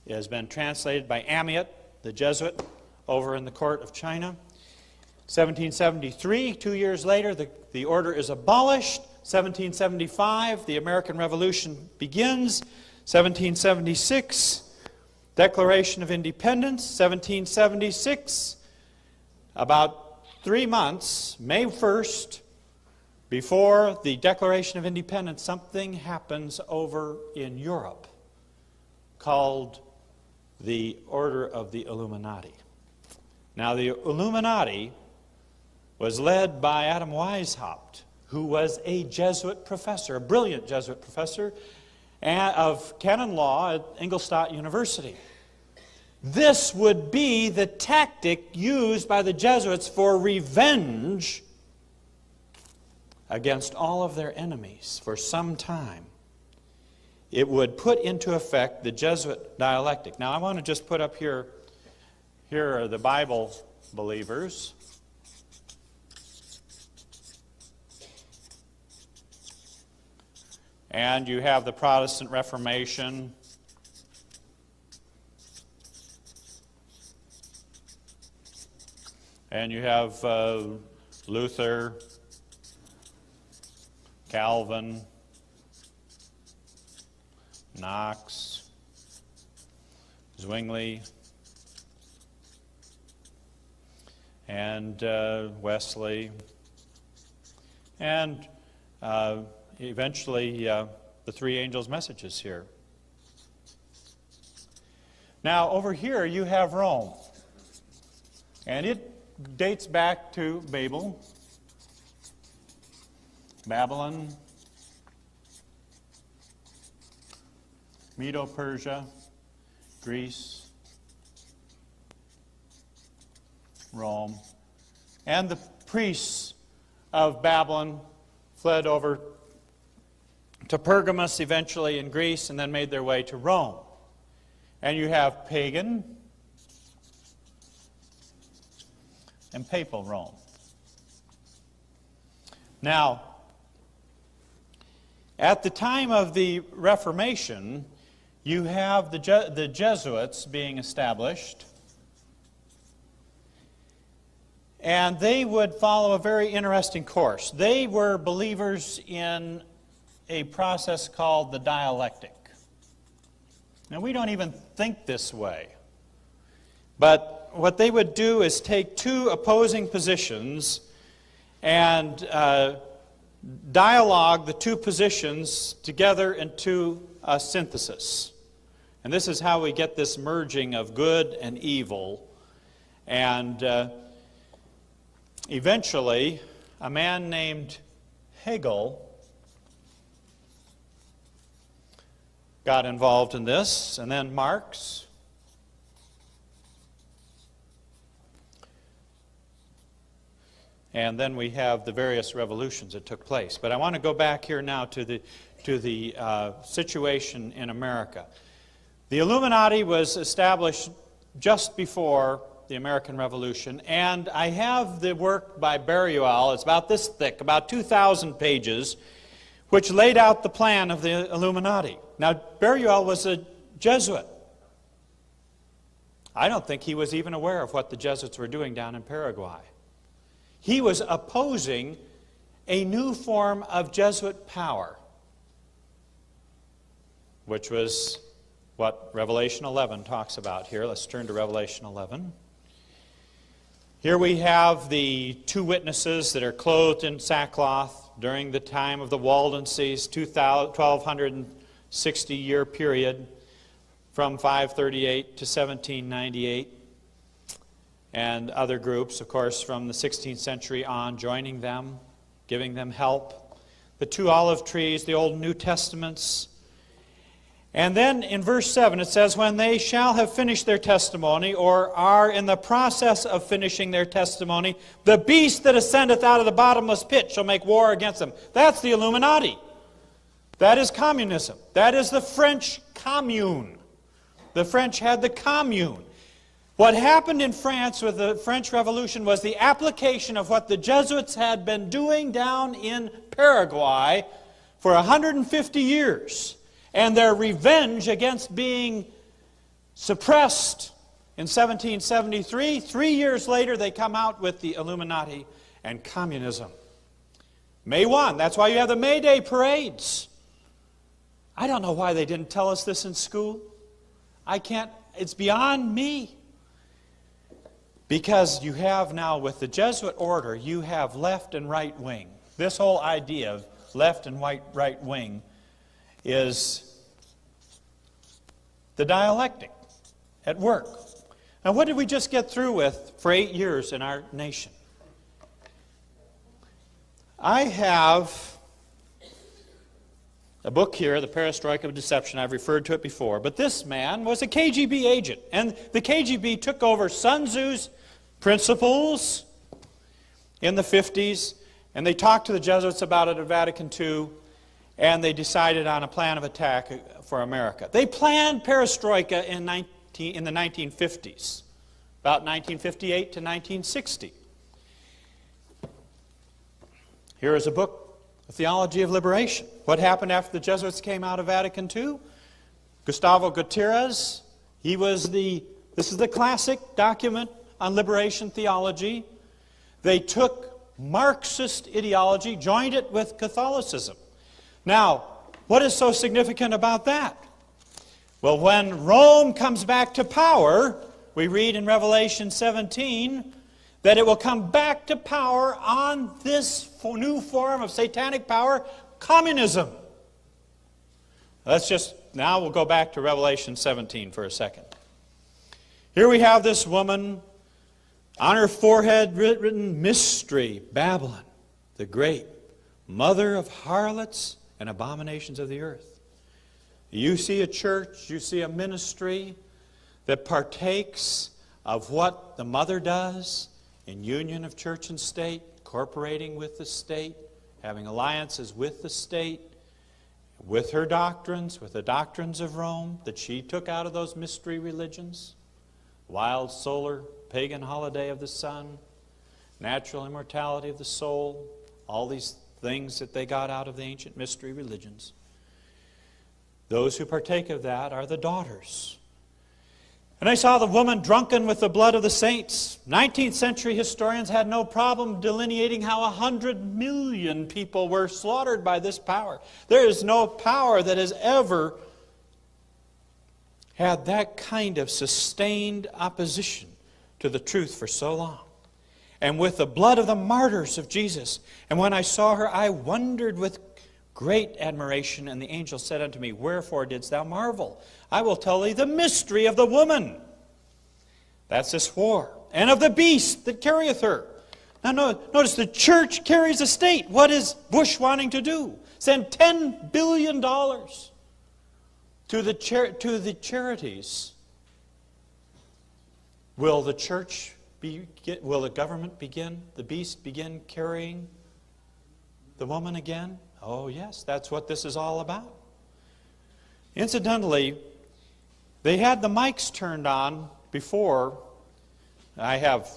S2: has been translated by Amiot, the Jesuit, over in the court of China. 1773, 2 years later, the order is abolished. 1775, the American Revolution begins. 1776, Declaration of Independence. 1776, about 3 months, May 1st, before the Declaration of Independence, something happens over in Europe called the Order of the Illuminati. Now, the Illuminati was led by Adam Weishaupt, who was a Jesuit professor, a brilliant Jesuit professor of canon law at Ingolstadt University. This would be the tactic used by the Jesuits for revenge against all of their enemies for some time. It would put into effect the Jesuit dialectic. Now, I want to just put up here are the Bible believers. And you have the Protestant Reformation. And you have Luther, Calvin, Knox, Zwingli, and Wesley, and eventually the three angels' messages here. Now, over here you have Rome, and it dates back to Babylon, Medo-Persia, Greece, Rome, and the priests of Babylon fled over to Pergamus eventually in Greece and then made their way to Rome. And you have pagan and papal Rome. Now, at the time of the Reformation, you have the Jesuits being established, and they would follow a very interesting course. They were believers in a process called the dialectic. Now, we don't even think this way. But what they would do is take two opposing positions and dialogue the two positions together into a synthesis. And this is how we get this merging of good and evil. And eventually, a man named Hegel got involved in this, and then Marx. And then we have the various revolutions that took place. But I want to go back here now to the situation in America. The Illuminati was established just before the American Revolution, and I have the work by Beruel, it's about this thick, about 2,000 pages, which laid out the plan of the Illuminati. Now, Beruel was a Jesuit. I don't think he was even aware of what the Jesuits were doing down in Paraguay. He was opposing a new form of Jesuit power, which was what Revelation 11 talks about here. Let's turn to Revelation 11. Here we have the two witnesses that are clothed in sackcloth during the time of the Waldenses, 1260-year period from 538 to 1798. And other groups, of course, from the 16th century on, joining them, giving them help. The two olive trees, the Old and New Testaments. And then in verse 7 it says, when they shall have finished their testimony, or are in the process of finishing their testimony, the beast that ascendeth out of the bottomless pit shall make war against them. That's the Illuminati. That is communism. That is the French commune. The French had the commune. What happened in France with the French Revolution was the application of what the Jesuits had been doing down in Paraguay for 150 years. And their revenge against being suppressed in 1773. 3 years later, they come out with the Illuminati and communism. May 1, that's why you have the May Day parades. I don't know why they didn't tell us this in school. It's beyond me. Because you have now, with the Jesuit order, you have left and right wing. This whole idea of left and right wing is the dialectic at work. Now, what did we just get through with for 8 years in our nation? I have a book here, The Perestroika of Deception. I've referred to it before. But this man was a KGB agent. And the KGB took over Sun Tzu's principles in the 50s. And they talked to the Jesuits about it at Vatican II. And they decided on a plan of attack for America. They planned perestroika in the 1950s, about 1958 to 1960. Here is a book, A Theology of Liberation. What happened after the Jesuits came out of Vatican II? Gustavo Gutierrez, this is the classic document on liberation theology. They took Marxist ideology, joined it with Catholicism. Now, what is so significant about that? Well, when Rome comes back to power, we read in Revelation 17 that it will come back to power on this new form of satanic power, communism. Now we'll go back to Revelation 17 for a second. Here we have this woman, on her forehead written, Mystery, Babylon, the Great, mother of harlots and abominations of the earth. You see a church, you see a ministry that partakes of what the mother does in union of church and state, cooperating with the state, having alliances with the state, with her doctrines, with the doctrines of Rome that she took out of those mystery religions, wild solar pagan holiday of the sun, natural immortality of the soul, all these things that they got out of the ancient mystery religions. Those who partake of that are the daughters. And I saw the woman drunken with the blood of the saints. 19th century historians had no problem delineating how 100 million people were slaughtered by this power. There is no power that has ever had that kind of sustained opposition to the truth for so long. And with the blood of the martyrs of Jesus. And when I saw her, I wondered with great admiration. And the angel said unto me, Wherefore didst thou marvel? I will tell thee the mystery of the woman. That's this whore. And of the beast that carrieth her. Now notice the church carries a state. What is Bush wanting to do? Send $10 billion to the charities. Will the church will the government begin, the beast begin carrying the woman again? Oh yes, that's what this is all about. Incidentally, they had the mics turned on before. I have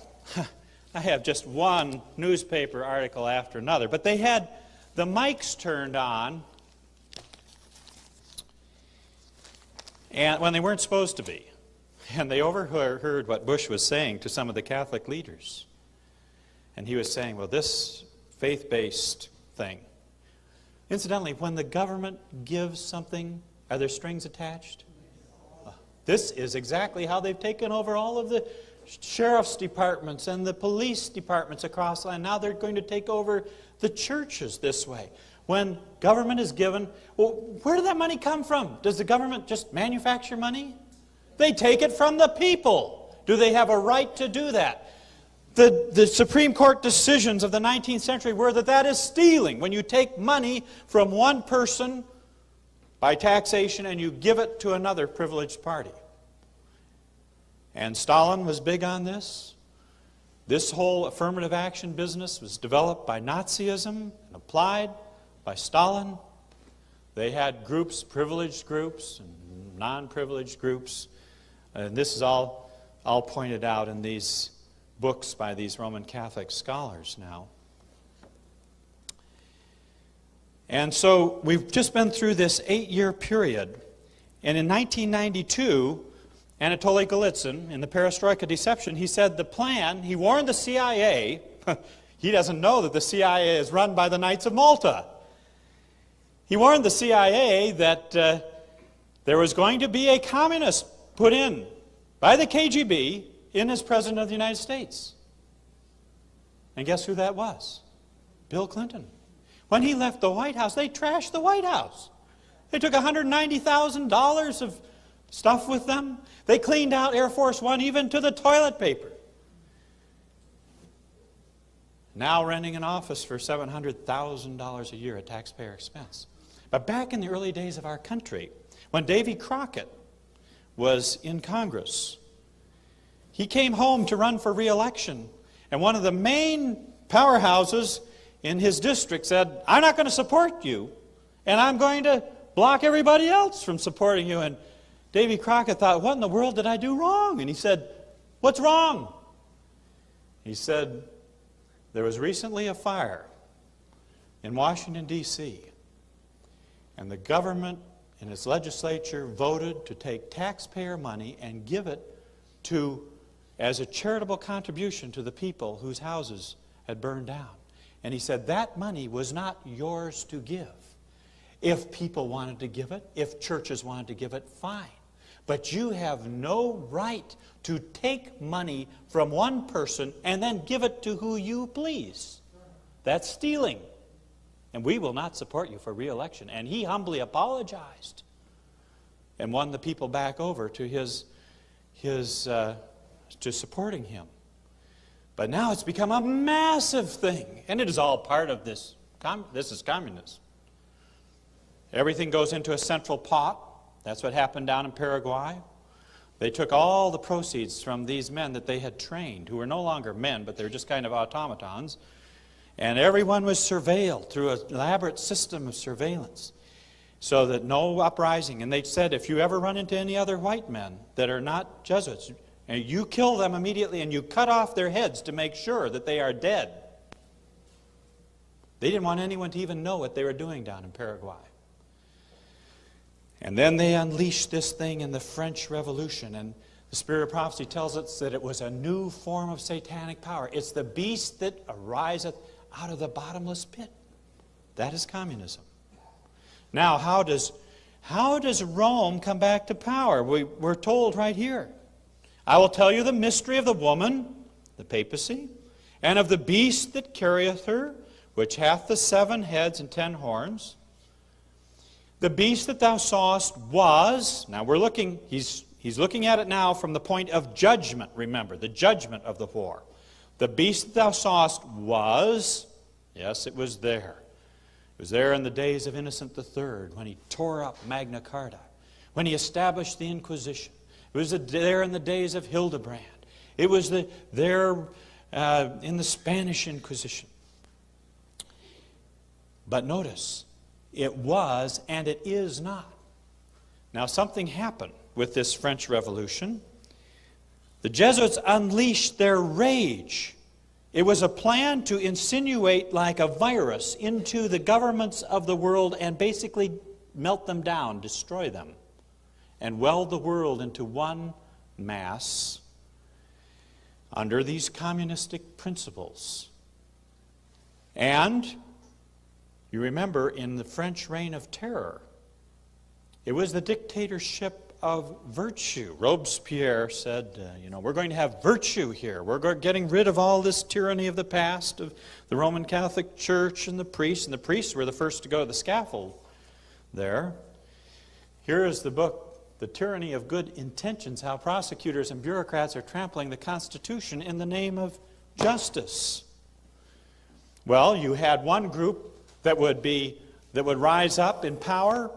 S2: just one newspaper article after another, but they had the mics turned on and when they weren't supposed to be. And they overheard what Bush was saying to some of the Catholic leaders. And he was saying, well, this faith-based thing. Incidentally, when the government gives something, are there strings attached? This is exactly how they've taken over all of the sheriff's departments and the police departments across the land. Now they're going to take over the churches this way. When government is given, well, where did that money come from? Does the government just manufacture money? They take it from the people. Do they have a right to do that? The Supreme Court decisions of the 19th century were that is stealing. When you take money from one person by taxation and you give it to another privileged party. And Stalin was big on this. This whole affirmative action business was developed by Nazism and applied by Stalin. They had groups, privileged groups and non-privileged groups. And this is all pointed out in these books by these Roman Catholic scholars now. And so we've just been through this 8-year period. And in 1992, Anatoly Golitsyn, in the Perestroika Deception, he said the plan, he warned the CIA, he doesn't know that the CIA is run by the Knights of Malta. He warned the CIA that there was going to be a communist put in by the KGB in as President of the United States. And guess who that was? Bill Clinton. When he left the White House, they trashed the White House. They took $190,000 of stuff with them. They cleaned out Air Force One even to the toilet paper. Now renting an office for $700,000 a year at taxpayer expense. But back in the early days of our country, when Davy Crockett was in Congress, he came home to run for re-election. And one of the main powerhouses in his district said, I'm not going to support you, and I'm going to block everybody else from supporting you. And Davy Crockett thought, what in the world did I do wrong? And he said, what's wrong? He said, there was recently a fire in Washington, D.C., and the government and its legislature voted to take taxpayer money and give it as a charitable contribution to the people whose houses had burned down. And he said that money was not yours to give. If people wanted to give it, if churches wanted to give it, fine. But you have no right to take money from one person and then give it to who you please. That's stealing. And we will not support you for re-election. And he humbly apologized and won the people back over to to supporting him. But now it's become a massive thing. And it is all part of this. This is communism. Everything goes into a central pot. That's what happened down in Paraguay. They took all the proceeds from these men that they had trained, who were no longer men, but they're just kind of automatons. And everyone was surveilled through an elaborate system of surveillance so that no uprising. And they said, if you ever run into any other white men that are not Jesuits, and you kill them immediately and you cut off their heads to make sure that they are dead. They didn't want anyone to even know what they were doing down in Paraguay. And then they unleashed this thing in the French Revolution. And the Spirit of Prophecy tells us that it was a new form of satanic power. It's the beast that ariseth out of the bottomless pit. That is communism. Now, how How does Rome come back to power? We're told right here. I will tell you the mystery of the woman, the papacy, and of the beast that carrieth her, which hath the 7 heads and 10 horns. The beast that thou sawest was, now we're looking, he's looking at it now from the point of judgment, remember, the judgment of the war. The beast that thou sawest was, yes, it was there. It was there in the days of Innocent III when he tore up Magna Carta, when he established the Inquisition. It was there in the days of Hildebrand. It was there in the Spanish Inquisition. But notice, it was and it is not. Now something happened with this French Revolution. The Jesuits unleashed their rage. It was a plan to insinuate like a virus into the governments of the world and basically melt them down, destroy them, and weld the world into one mass under these communistic principles. And you remember in the French Reign of Terror, it was the dictatorship of virtue. Robespierre said, we're going to have virtue here. We're getting rid of all this tyranny of the past, of the Roman Catholic Church and the priests. And the priests were the first to go to the scaffold there. Here is the book, The Tyranny of Good Intentions, how prosecutors and bureaucrats are trampling the Constitution in the name of justice. Well, you had one group that would rise up in power,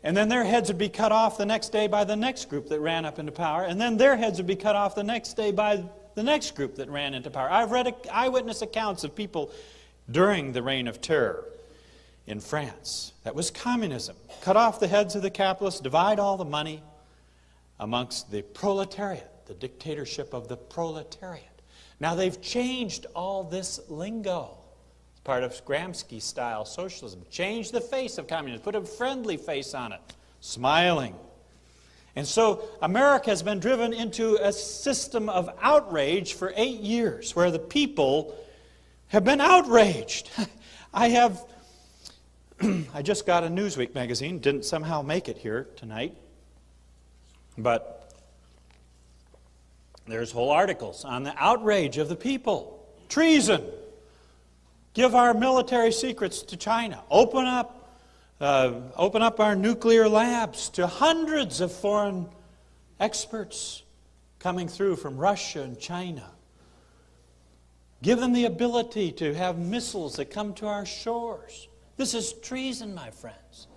S2: and then their heads would be cut off the next day by the next group that ran up into power, and then their heads would be cut off the next day by the next group that ran into power. I've read eyewitness accounts of people during the Reign of Terror in France. That was communism. Cut off the heads of the capitalists, divide all the money amongst the proletariat, the dictatorship of the proletariat. Now they've changed all this lingo. Part of Gramsci-style socialism. Change the face of communism. Put a friendly face on it. Smiling. And so America has been driven into a system of outrage for 8 years where the people have been outraged. I just got a Newsweek magazine. Didn't somehow make it here tonight. But there's whole articles on the outrage of the people. Treason. Give our military secrets to China. Open up our nuclear labs to hundreds of foreign experts coming through from Russia and China. Give them the ability to have missiles that come to our shores. This is treason, my friends.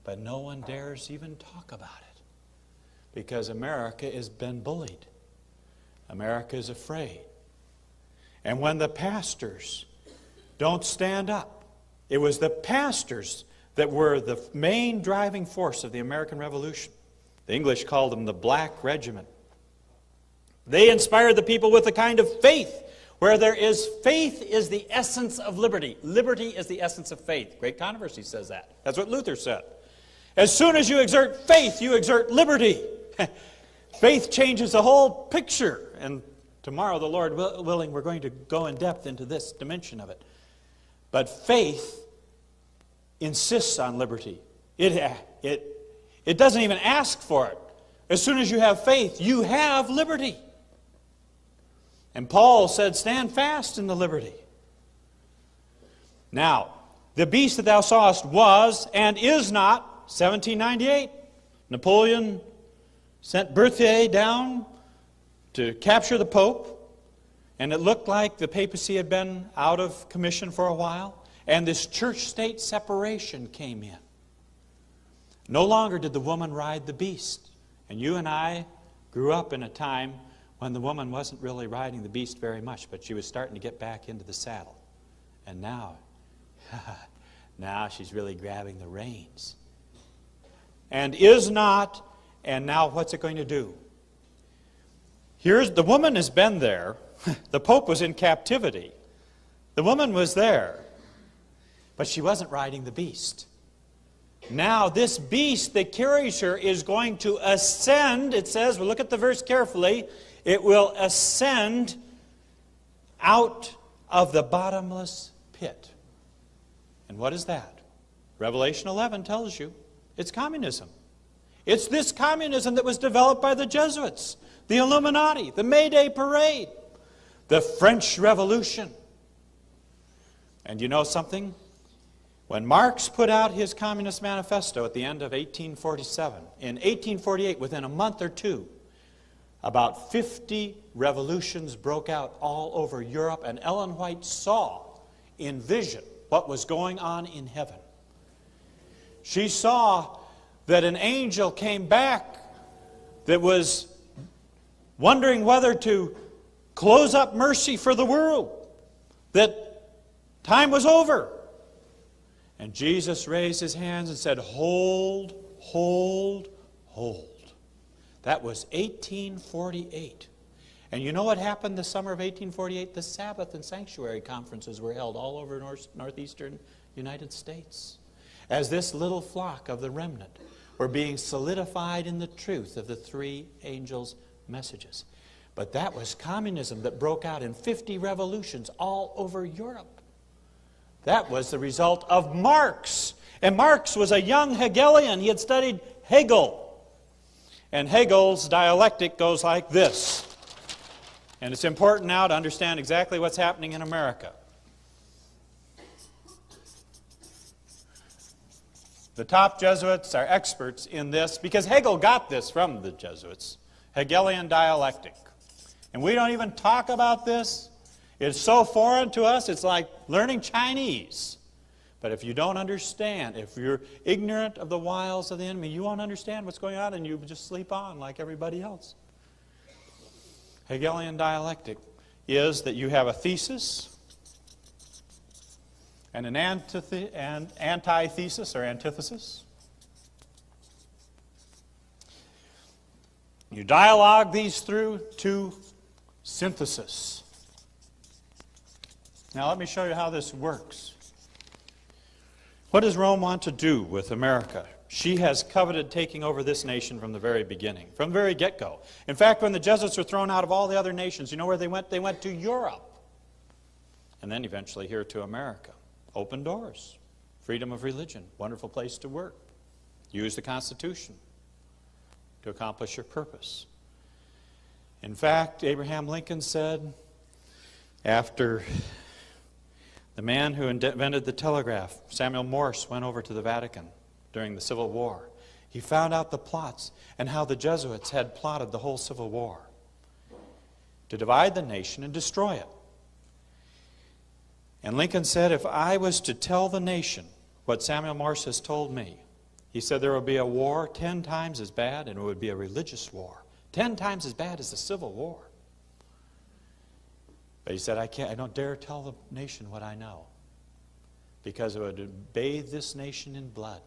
S2: But no one dares even talk about it because America has been bullied. America is afraid. And when the pastors don't stand up. It was the pastors that were the main driving force of the American Revolution. The English called them the Black Regiment. They inspired the people with a kind of faith. Where there is faith is the essence of liberty. Liberty is the essence of faith. Great Controversy says that. That's what Luther said. As soon as you exert faith, you exert liberty. Faith changes the whole picture. And tomorrow, the Lord willing, we're going to go in depth into this dimension of it. But faith insists on liberty. It doesn't even ask for it. As soon as you have faith, you have liberty. And Paul said, stand fast in the liberty. Now, the beast that thou sawest was and is not, 1798. Napoleon sent Berthier down to capture the Pope. And it looked like the papacy had been out of commission for a while. And this church-state separation came in. No longer did the woman ride the beast. And you and I grew up in a time when the woman wasn't really riding the beast very much, but she was starting to get back into the saddle. And now, now she's really grabbing the reins. And is not, and now what's it going to do? The woman has been there. The Pope was in captivity. The woman was there, but she wasn't riding the beast. Now this beast that carries her is going to ascend. It says, we'll look at the verse carefully, it will ascend out of the bottomless pit. And what is that? Revelation 11 tells you it's communism. It's this communism that was developed by the Jesuits, the Illuminati, the May Day Parade, the French Revolution. And you know something? When Marx put out his Communist Manifesto at the end of 1847, in 1848, within a month or two, about 50 revolutions broke out all over Europe, and Ellen White saw in vision what was going on in heaven. She saw that an angel came back that was wondering whether to close up mercy for the world, that time was over. And Jesus raised his hands and said, "Hold, hold, hold." That was 1848. And you know what happened the summer of 1848? The Sabbath and Sanctuary conferences were held all over northeastern United States, as this little flock of the remnant were being solidified in the truth of the three angels' messages. But that was communism that broke out in 50 revolutions all over Europe. That was the result of Marx. And Marx was a young Hegelian. He had studied Hegel. And Hegel's dialectic goes like this. And it's important now to understand exactly what's happening in America. The top Jesuits are experts in this because Hegel got this from the Jesuits. Hegelian dialectic. And we don't even talk about this. It's so foreign to us, it's like learning Chinese. But if you don't understand, if you're ignorant of the wiles of the enemy, you won't understand what's going on and you just sleep on like everybody else. Hegelian dialectic is that you have a thesis and an antithesis or antithesis. You dialogue these through to synthesis. Now let me show you how this works. What does Rome want to do with America? She has coveted taking over this nation from the very beginning, from the very get-go. In fact, when the Jesuits were thrown out of all the other nations, you know where they went? They went to Europe. And then eventually here to America. Open doors. Freedom of religion. Wonderful place to work. Use the Constitution to accomplish your purpose. In fact, Abraham Lincoln said, after the man who invented the telegraph, Samuel Morse, went over to the Vatican during the Civil War. He found out the plots and how the Jesuits had plotted the whole Civil War to divide the nation and destroy it. And Lincoln said, if I was to tell the nation what Samuel Morse has told me, he said there would be a war 10 times as bad, and it would be a religious war. 10 times as bad as the Civil War. But he said, I don't dare tell the nation what I know, because it would bathe this nation in blood,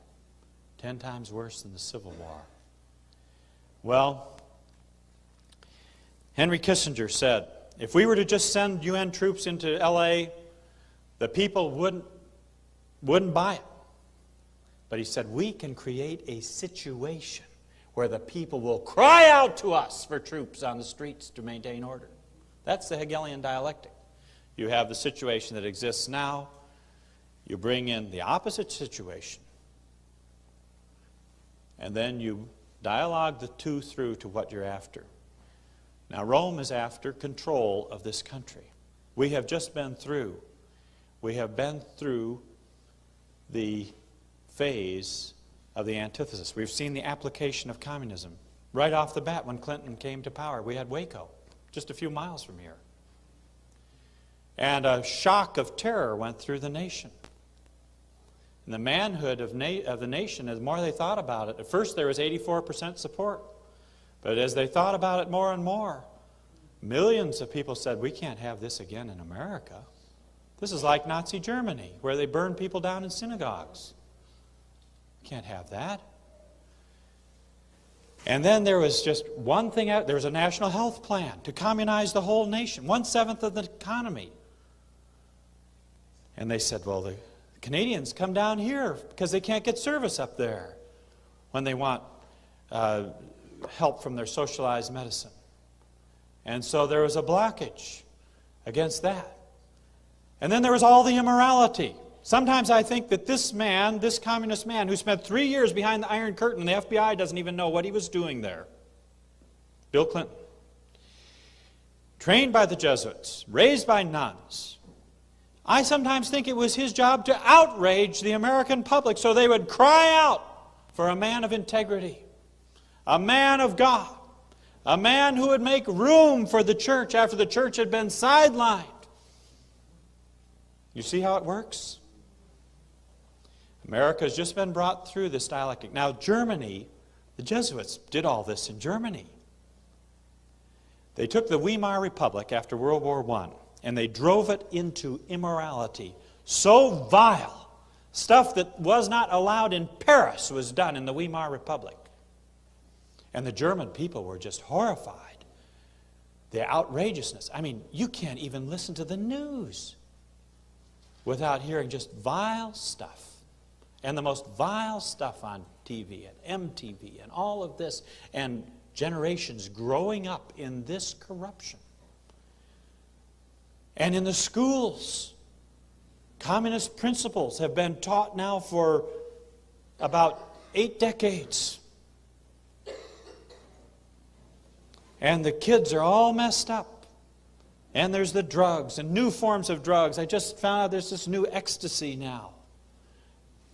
S2: 10 times worse than the Civil War. Well, Henry Kissinger said, if we were to just send UN troops into LA, the people wouldn't buy it. But he said, we can create a situation where the people will cry out to us for troops on the streets to maintain order. That's the Hegelian dialectic. You have the situation that exists now. You bring in the opposite situation. And then you dialogue the two through to what you're after. Now, Rome is after control of this country. We have just been through. We have been through the phase of the antithesis. We've seen the application of communism. Right off the bat, when Clinton came to power, we had Waco, just a few miles from here. And a shock of terror went through the nation. And the manhood of the nation, the more they thought about it, at first there was 84% support. But as they thought about it more and more, millions of people said, we can't have this again in America. This is like Nazi Germany, where they burned people down in synagogues. Can't have that. And then there was just one thing out. There was a national health plan to communize the whole nation, 1/7 of the economy. And they said, well, the Canadians come down here because they can't get service up there when they want help from their socialized medicine. And so there was a blockage against that. And then there was all the immorality. Sometimes I think that this man, this communist man who spent 3 years behind the Iron Curtain, the FBI doesn't even know what he was doing there. Bill Clinton. Trained by the Jesuits, raised by nuns. I sometimes think it was his job to outrage the American public so they would cry out for a man of integrity, a man of God, a man who would make room for the church after the church had been sidelined. You see how it works? America has just been brought through this dialectic. Now, Germany, the Jesuits did all this in Germany. They took the Weimar Republic after World War I, and they drove it into immorality. So vile, stuff that was not allowed in Paris was done in the Weimar Republic. And the German people were just horrified. The outrageousness. I mean, you can't even listen to the news without hearing just vile stuff. And the most vile stuff on TV and MTV and all of this, and generations growing up in this corruption. And in the schools, communist principles have been taught now for about 8 decades. And the kids are all messed up. And there's the drugs and new forms of drugs. I just found out there's this new ecstasy now.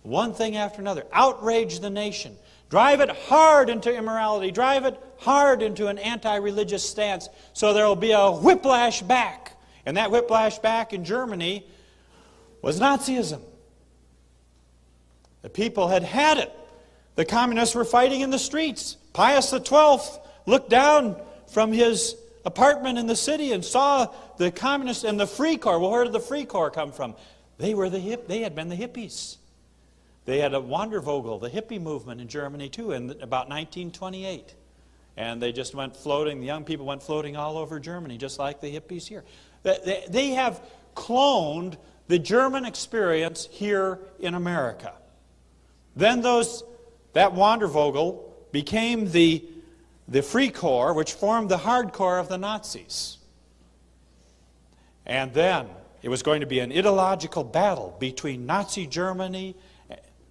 S2: One thing after another. Outrage the nation. Drive it hard into immorality. Drive it hard into an anti-religious stance so there will be a whiplash back. And that whiplash back in Germany was Nazism. The people had it. The communists were fighting in the streets. Pius XII looked down from his apartment in the city and saw the communists and the Free Corps. Well, where did the Free Corps come from? They had been the hippies. They had a Wandervogel, the hippie movement in Germany too, in about 1928. And they just went floating, the young people went floating all over Germany, just like the hippies here. They have cloned the German experience here in America. Then that Wandervogel became the Free Corps, which formed the hardcore of the Nazis. And then it was going to be an ideological battle between Nazi Germany,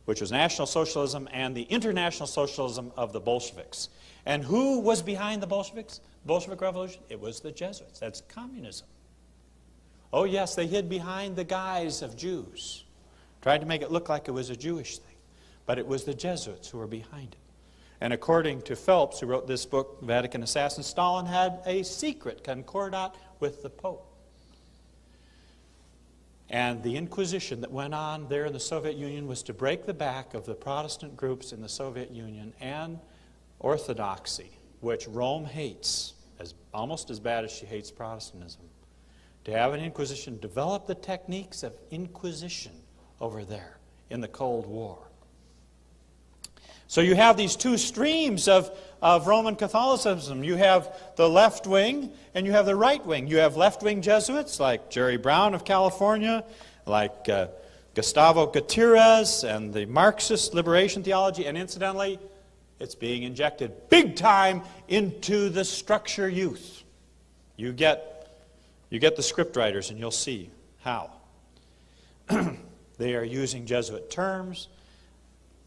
S2: which was National Socialism, and the International Socialism of the Bolsheviks. And who was behind the Bolsheviks? Bolshevik Revolution? It was the Jesuits. That's communism. Oh yes, they hid behind the guise of Jews. Tried to make it look like it was a Jewish thing. But it was the Jesuits who were behind it. And according to Phelps, who wrote this book, Vatican Assassin, Stalin had a secret concordat with the Pope. And the Inquisition that went on there in the Soviet Union was to break the back of the Protestant groups in the Soviet Union and Orthodoxy, which Rome hates, almost as bad as she hates Protestantism. To have an Inquisition, develop the techniques of Inquisition over there in the Cold War. So you have these two streams of Roman Catholicism. You have the left wing and you have the right wing. You have left-wing Jesuits like Jerry Brown of California, like Gustavo Gutierrez, and the Marxist liberation theology. And incidentally, it's being injected big time into the structure youth. You get the scriptwriters and you'll see how. They are using Jesuit terms.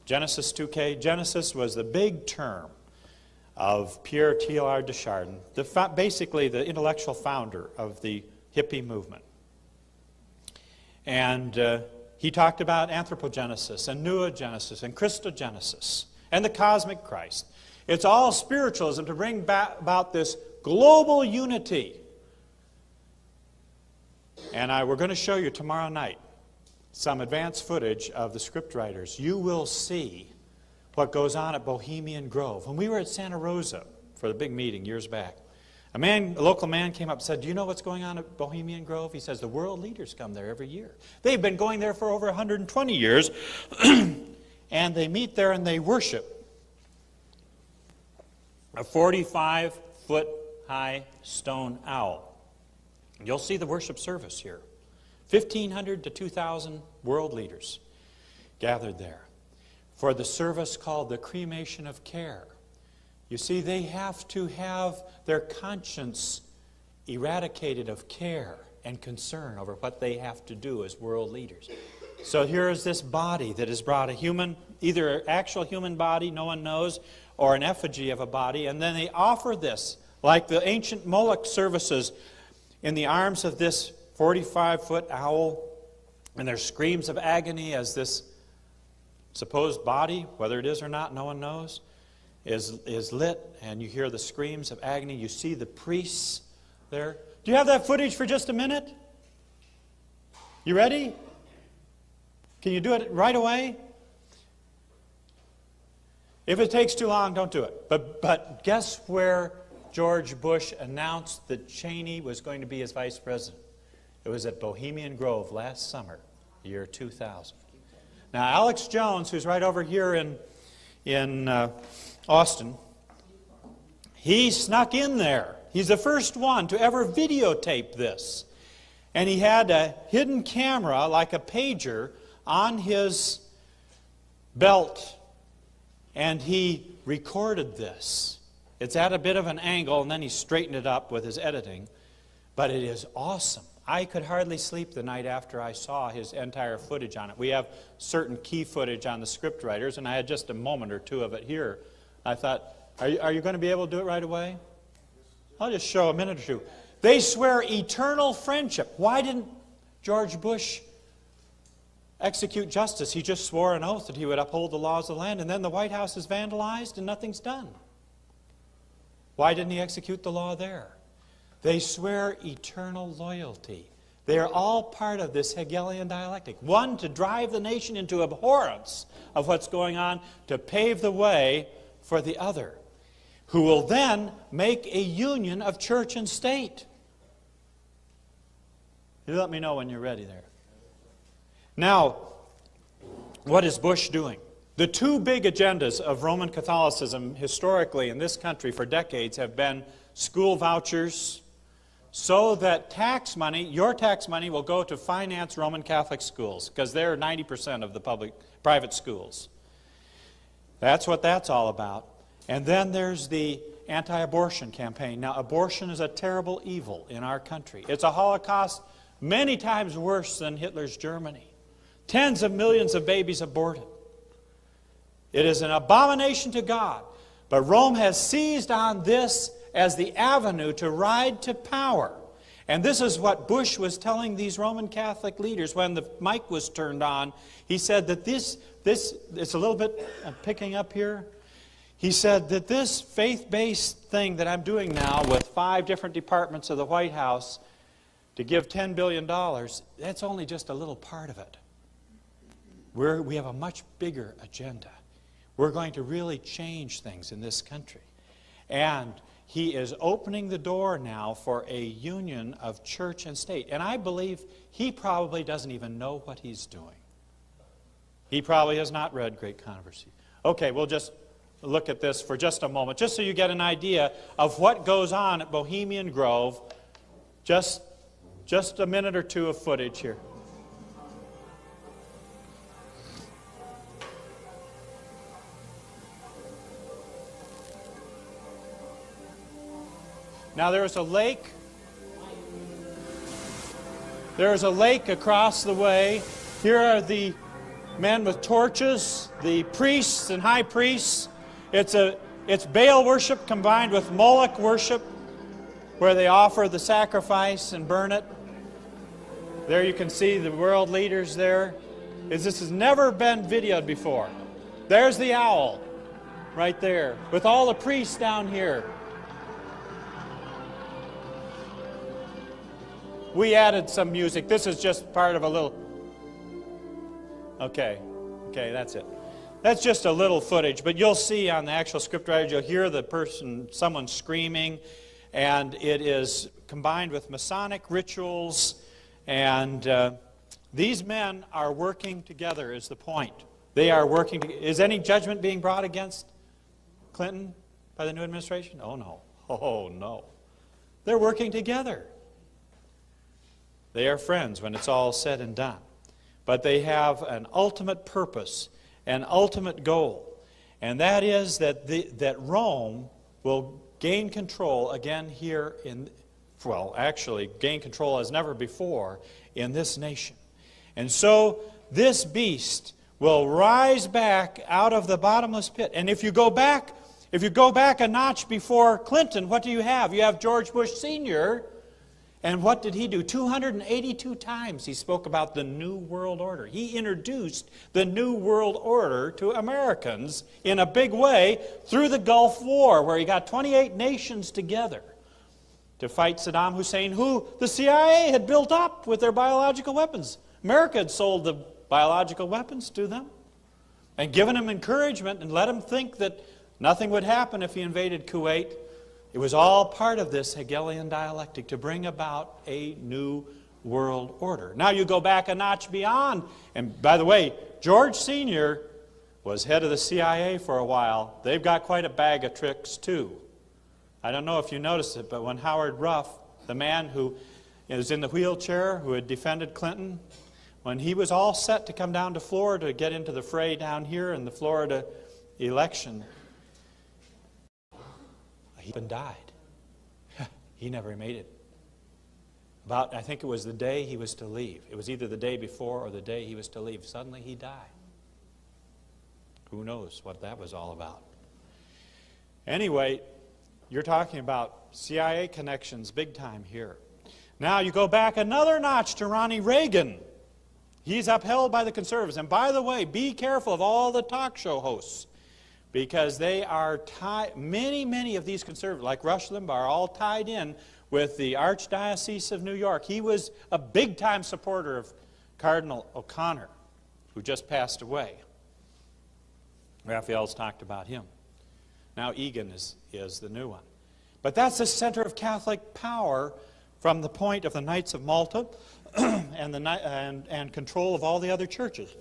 S2: Genesis 2K. Genesis was the big term of Pierre Teilhard de Chardin, basically the intellectual founder of the hippie movement. And he talked about anthropogenesis and noogenesis and Christogenesis and the cosmic Christ. It's all spiritualism to bring about this global unity. And we're going to show you tomorrow night some advanced footage of the scriptwriters. You will see what goes on at Bohemian Grove. When we were at Santa Rosa for the big meeting years back, a local man came up and said, "Do you know what's going on at Bohemian Grove?" He says, "The world leaders come there every year. They've been going there for over 120 years, and they meet there and they worship a 45-foot-high stone owl." You'll see the worship service here. 1,500 to 2,000 world leaders gathered there for the service called the cremation of care. You see, they have to have their conscience eradicated of care and concern over what they have to do as world leaders. So here is this body that is brought, a human, either an actual human body, no one knows, or an effigy of a body, and then they offer this, like the ancient Moloch services, in the arms of this 45-foot owl, and there's screams of agony as this supposed body, whether it is or not, no one knows, is lit, and you hear the screams of agony. You see the priests there. Do you have that footage for just a minute? You ready? Can you do it right away? If it takes too long, don't do it. But guess where George Bush announced that Cheney was going to be his vice president? It was at Bohemian Grove last summer, year 2000. Now, Alex Jones, who's right over here in Austin, he snuck in there. He's the first one to ever videotape this. And he had a hidden camera, like a pager, on his belt. And he recorded this. It's at a bit of an angle, and then he straightened it up with his editing. But it is awesome. I could hardly sleep the night after I saw his entire footage on it. We have certain key footage on the script writers, and I had just a moment or two of it here. I thought, are you going to be able to do it right away? I'll just show a minute or two. They swear eternal friendship. Why didn't George Bush execute justice? He just swore an oath that he would uphold the laws of the land, and then the White House is vandalized and nothing's done. Why didn't he execute the law there? They swear eternal loyalty. They are all part of this Hegelian dialectic. One, to drive the nation into abhorrence of what's going on, to pave the way for the other, who will then make a union of church and state. You let me know when you're ready there. Now, what is Bush doing? The two big agendas of Roman Catholicism historically in this country for decades have been school vouchers, so that tax money, your tax money, will go to finance Roman Catholic schools, because they're 90% of the private schools. That's what that's all about. And then there's the anti-abortion campaign. Now, abortion is a terrible evil in our country. It's a Holocaust many times worse than Hitler's Germany. Tens of millions of babies aborted. It is an abomination to God. But Rome has seized on this as the avenue to ride to power. And this is what Bush was telling these Roman Catholic leaders when the mic was turned on. He said that this it's a little bit picking up here. He said that this faith-based thing that I'm doing now with 5 different departments of the White House to give $10 billion, that's only just a little part of it. We have a much bigger agenda. We're going to really change things in this country. And he is opening the door now for a union of church and state. And I believe he probably doesn't even know what he's doing. He probably has not read Great Controversy. Okay, we'll just look at this for just a moment, just so you get an idea of what goes on at Bohemian Grove. Just a minute or two of footage here. Now there's a lake. There's a lake across the way. Here are the men with torches, the priests and high priests. It's Baal worship combined with Moloch worship, where they offer the sacrifice and burn it. There you can see the world leaders there. This has never been videoed before. There's the owl right there with all the priests down here. We added some music. This is just part of a little... Okay, that's it. That's just a little footage, but you'll see on the actual scriptwriter, you'll hear someone screaming, and it is combined with Masonic rituals, and these men are working together is the point. They are working together. Is any judgment being brought against Clinton by the new administration? Oh, no. Oh, no. They're working together. They are friends when it's all said and done. But they have an ultimate purpose, an ultimate goal. And that is that Rome will gain control again here actually gain control as never before in this nation. And so this beast will rise back out of the bottomless pit. And if you go back a notch before Clinton, what do you have? You have George Bush Sr., and what did he do? 282 times he spoke about the New World Order. He introduced the New World Order to Americans in a big way through the Gulf War, where he got 28 nations together to fight Saddam Hussein, who the CIA had built up with their biological weapons. America had sold the biological weapons to them and given them encouragement and let them think that nothing would happen if he invaded Kuwait. It was all part of this Hegelian dialectic to bring about a new world order. Now you go back a notch beyond, and by the way, George Sr. was head of the CIA for a while. They've got quite a bag of tricks too. I don't know if you noticed it, but when Howard Ruff, the man who is in the wheelchair, who had defended Clinton, when he was all set to come down to Florida to get into the fray down here in the Florida election, he died. He never made it. I think it was the day he was to leave. It was either the day before or the day he was to leave. Suddenly he died. Who knows what that was all about? Anyway, you're talking about CIA connections big time here. Now you go back another notch to Ronnie Reagan. He's upheld by the conservatives. And by the way, be careful of all the talk show hosts, because they are tied, many of these conservatives, like Rush Limbaugh, are all tied in with the Archdiocese of New York. He was a big-time supporter of Cardinal O'Connor, who just passed away. Raphael's talked about him. Now Egan is the new one. But that's the center of Catholic power from the point of the Knights of Malta and control of all the other churches.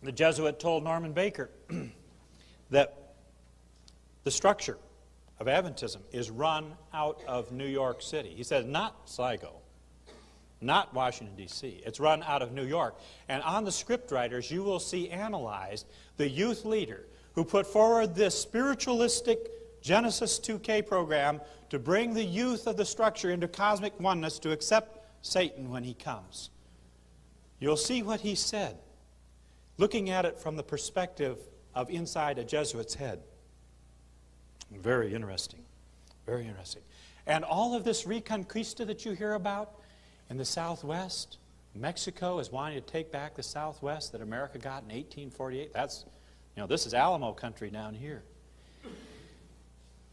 S2: The Jesuit told Norman Baker that the structure of Adventism is run out of New York City. He said, not Sligo, not Washington, D.C. It's run out of New York. And on the scriptwriters, you will see analyzed the youth leader who put forward this spiritualistic Genesis 2K program to bring the youth of the structure into cosmic oneness to accept Satan when he comes. You'll see what he said, looking at it from the perspective of inside a Jesuit's head. Very interesting. Very interesting. And all of this Reconquista that you hear about in the Southwest, Mexico is wanting to take back the Southwest that America got in 1848. This is Alamo country down here.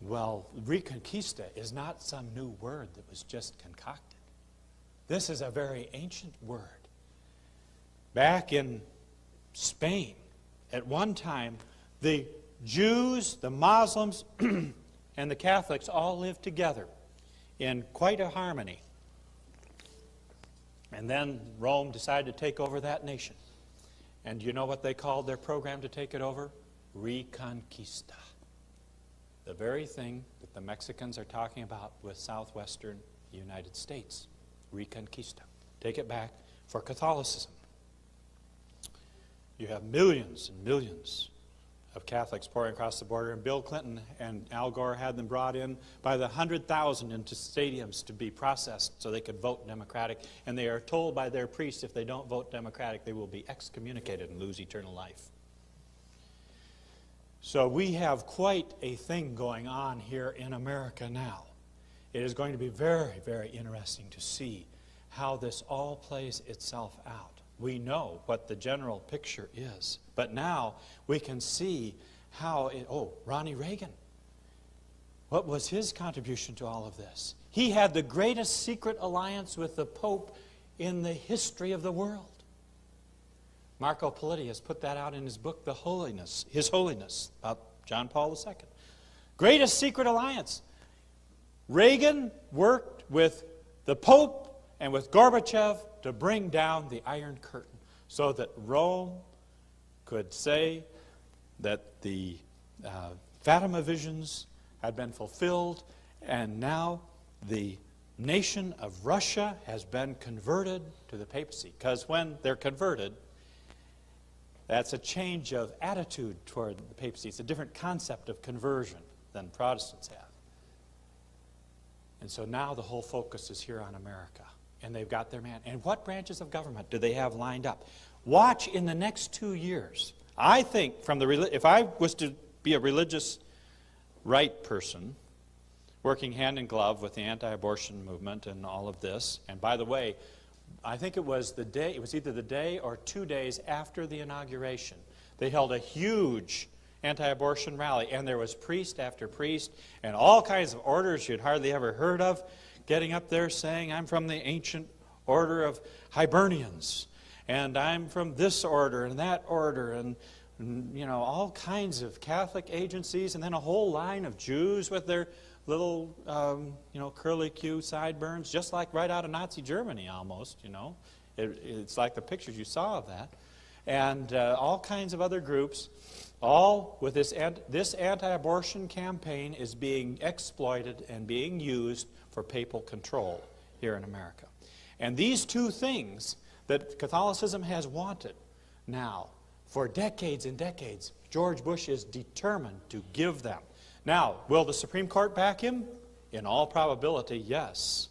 S2: Well, Reconquista is not some new word that was just concocted. This is a very ancient word. Back in Spain, at one time, the Jews, the Muslims, and the Catholics all lived together in quite a harmony. And then Rome decided to take over that nation. And you know what they called their program to take it over? Reconquista. The very thing that the Mexicans are talking about with southwestern United States. Reconquista. Take it back for Catholicism. You have millions and millions of Catholics pouring across the border, and Bill Clinton and Al Gore had them brought in by the 100,000 into stadiums to be processed so they could vote Democratic, and they are told by their priests if they don't vote Democratic, they will be excommunicated and lose eternal life. So we have quite a thing going on here in America now. It is going to be very, very interesting to see how this all plays itself out. We know what the general picture is, but now we can see how Ronnie Reagan. What was his contribution to all of this? He had the greatest secret alliance with the Pope in the history of the world. Marco Politti has put that out in his book, His Holiness, about John Paul II. Greatest secret alliance. Reagan worked with the Pope and with Gorbachev to bring down the Iron Curtain so that Rome could say that the Fatima visions had been fulfilled, and now the nation of Russia has been converted to the papacy. Because when they're converted, that's a change of attitude toward the papacy. It's a different concept of conversion than Protestants have. And so now the whole focus is here on America. and they've got their man. And what branches of government do they have lined up? Watch in the next 2 years. I think if I was to be a religious right person, working hand in glove with the anti-abortion movement and all of this, and by the way, I think it was either the day or 2 days after the inauguration, they held a huge anti-abortion rally, and there was priest after priest and all kinds of orders you'd hardly ever heard of getting up there saying, I'm from the ancient order of Hibernians, and I'm from this order and that order, and you know, all kinds of Catholic agencies, and then a whole line of Jews with their little, curly-Q sideburns, just like right out of Nazi Germany almost, you know. It's like the pictures you saw of that. And all kinds of other groups, all with this anti-abortion campaign is being exploited and being used for papal control here in America. And these two things that Catholicism has wanted now for decades and decades, George Bush is determined to give them. Now, will the Supreme Court back him? In all probability, yes.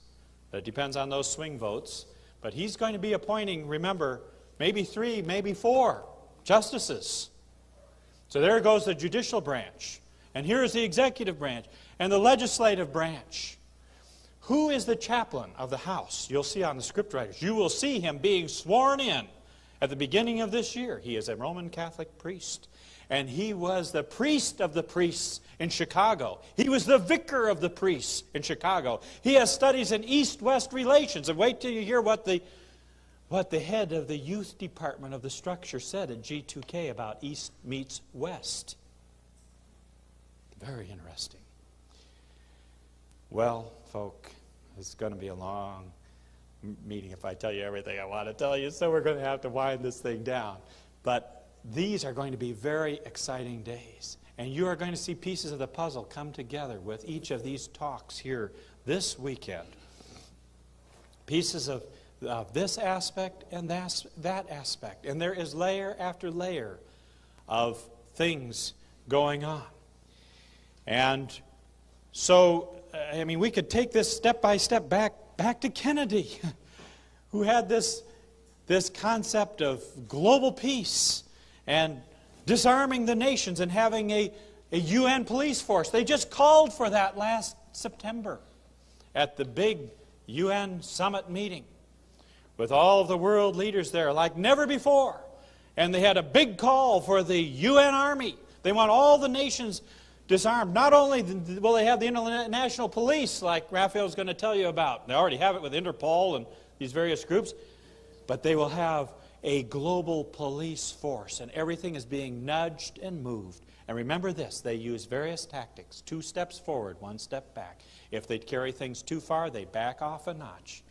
S2: It depends on those swing votes. But he's going to be appointing, remember, maybe 3, maybe 4 justices. So there goes the judicial branch. And here is the executive branch and the legislative branch. Who is the chaplain of the House? You'll see on the scriptwriters. You will see him being sworn in at the beginning of this year. He is a Roman Catholic priest. And he was the priest of the priests in Chicago. He was the vicar of the priests in Chicago. He has studies in East-West relations. And wait till you hear what the head of the youth department of the structure said at G2K about East meets West. Very interesting. Well, folk, it's going to be a long meeting if I tell you everything I want to tell you, so we're going to have to wind this thing down. But these are going to be very exciting days. And you are going to see pieces of the puzzle come together with each of these talks here this weekend. Pieces of this aspect and that aspect. And there is layer after layer of things going on. And so, I mean, we could take this step by step back to Kennedy, who had this concept of global peace and disarming the nations and having a UN police force. They just called for that last September at the big UN summit meeting with all of the world leaders there like never before. And they had a big call for the UN Army. They want all the nations disarmed. Not only will they have the international police like Raphael's going to tell you about. They already have it with Interpol and these various groups. But they will have a global police force. And everything is being nudged and moved. And remember this, they use various tactics. 2 steps forward, 1 step back. If they carry things too far, they back off a notch.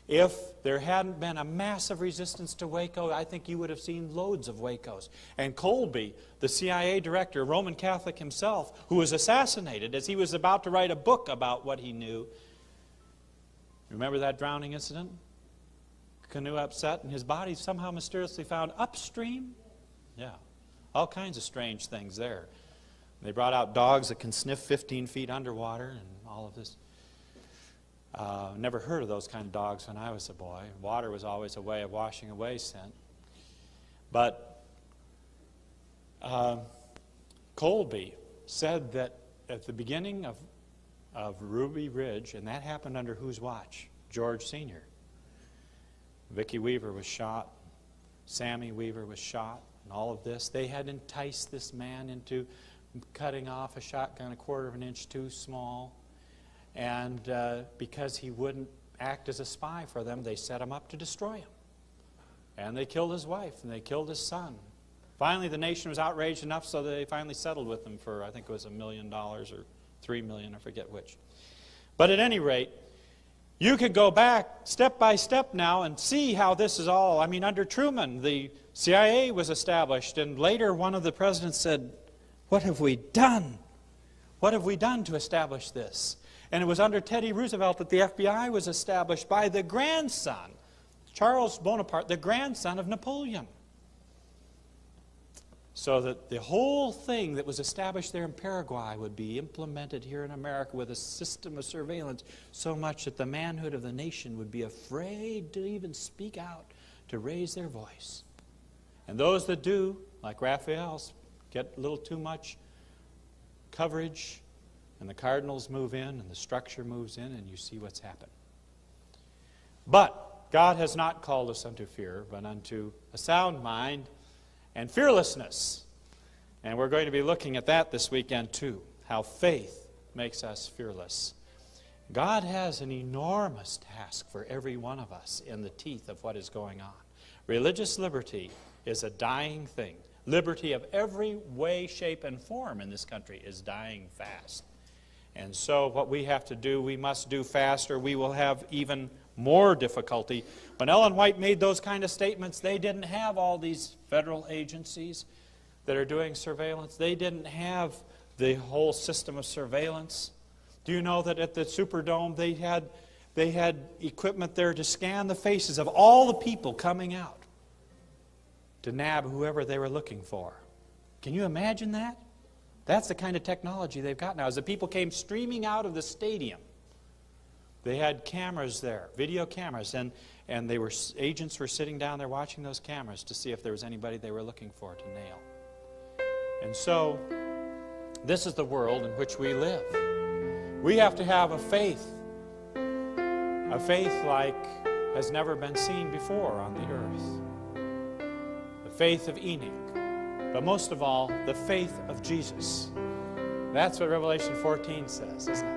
S2: If there hadn't been a massive resistance to Waco, I think you would have seen loads of Wacos. And Colby, the CIA director, Roman Catholic himself, who was assassinated as he was about to write a book about what he knew. Remember that drowning incident? Canoe upset and his body somehow mysteriously found upstream? Yeah, all kinds of strange things there. They brought out dogs that can sniff 15 feet underwater and all of this. Never heard of those kind of dogs when I was a boy. Water was always a way of washing away sin. But Colby said that at the beginning of Ruby Ridge, and that happened under whose watch? George Sr. Vicki Weaver was shot. Sammy Weaver was shot. And all of this. They had enticed this man into cutting off a shotgun 1/4 of an inch too small. And because he wouldn't act as a spy for them, they set him up to destroy him. And they killed his wife, and they killed his son. Finally, the nation was outraged enough so they finally settled with him for, I think it was $1 million or $3 million, I forget which. But at any rate, you could go back step by step now and see how this is all. I mean, under Truman, the CIA was established, and later one of the presidents said, "What have we done? What have we done to establish this?" And it was under Teddy Roosevelt that the FBI was established by the grandson, Charles Bonaparte, the grandson of Napoleon. so that the whole thing that was established there in Paraguay would be implemented here in America with a system of surveillance, so much that the manhood of the nation would be afraid to even speak out, to raise their voice. And those that do, like Raphael's, get a little too much coverage, and the cardinals move in, and the structure moves in, and you see what's happened. But God has not called us unto fear, but unto a sound mind and fearlessness. And we're going to be looking at that this weekend too, how faith makes us fearless. God has an enormous task for every one of us in the teeth of what is going on. Religious liberty is a dying thing. Liberty of every way, shape, and form in this country is dying fast. And so what we have to do, we must do fast, or we will have even more difficulty. When Ellen White made those kind of statements, they didn't have all these federal agencies that are doing surveillance. They didn't have the whole system of surveillance. Do you know that at the Superdome they had equipment there to scan the faces of all the people coming out to nab whoever they were looking for? Can you imagine that? That's the kind of technology they've got now. As the people came streaming out of the stadium, they had cameras there, video cameras, and agents were sitting down there watching those cameras to see if there was anybody they were looking for to nail. And so, this is the world in which we live. We have to have a faith like has never been seen before on the earth. The faith of Enoch, but most of all, the faith of Jesus. That's what Revelation 14 says, isn't it?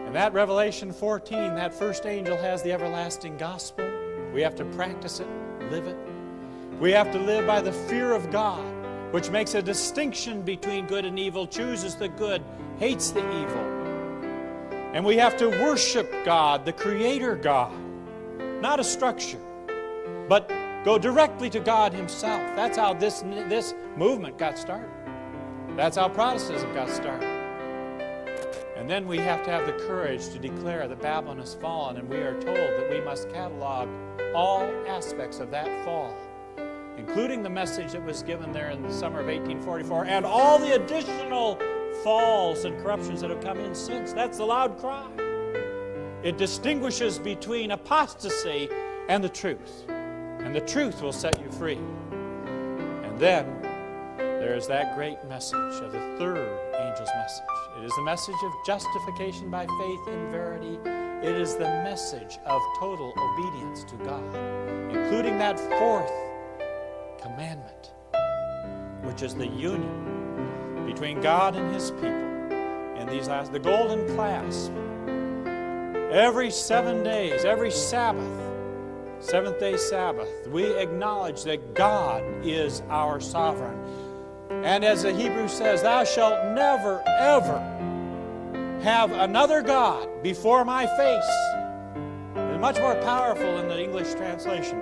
S2: And that Revelation 14, that first angel has the everlasting gospel. We have to practice it, live it. We have to live by the fear of God, which makes a distinction between good and evil, chooses the good, hates the evil. And we have to worship God, the Creator God, not a structure, but go directly to God Himself. That's how this movement got started. That's how Protestantism got started. And then we have to have the courage to declare that Babylon has fallen, and we are told that we must catalog all aspects of that fall, including the message that was given there in the summer of 1844, and all the additional falls and corruptions that have come in since. That's the loud cry. It distinguishes between apostasy and the truth. And the truth will set you free. And then there is that great message of the third angel's message. It is the message of justification by faith in verity. It is the message of total obedience to God, including that fourth commandment, which is the union between God and His people in these last, the golden clasp. Every 7 days, every Sabbath, seventh-day Sabbath, we acknowledge that God is our sovereign. And as the Hebrew says, thou shalt never, ever have another God before my face. It's much more powerful in the English translation.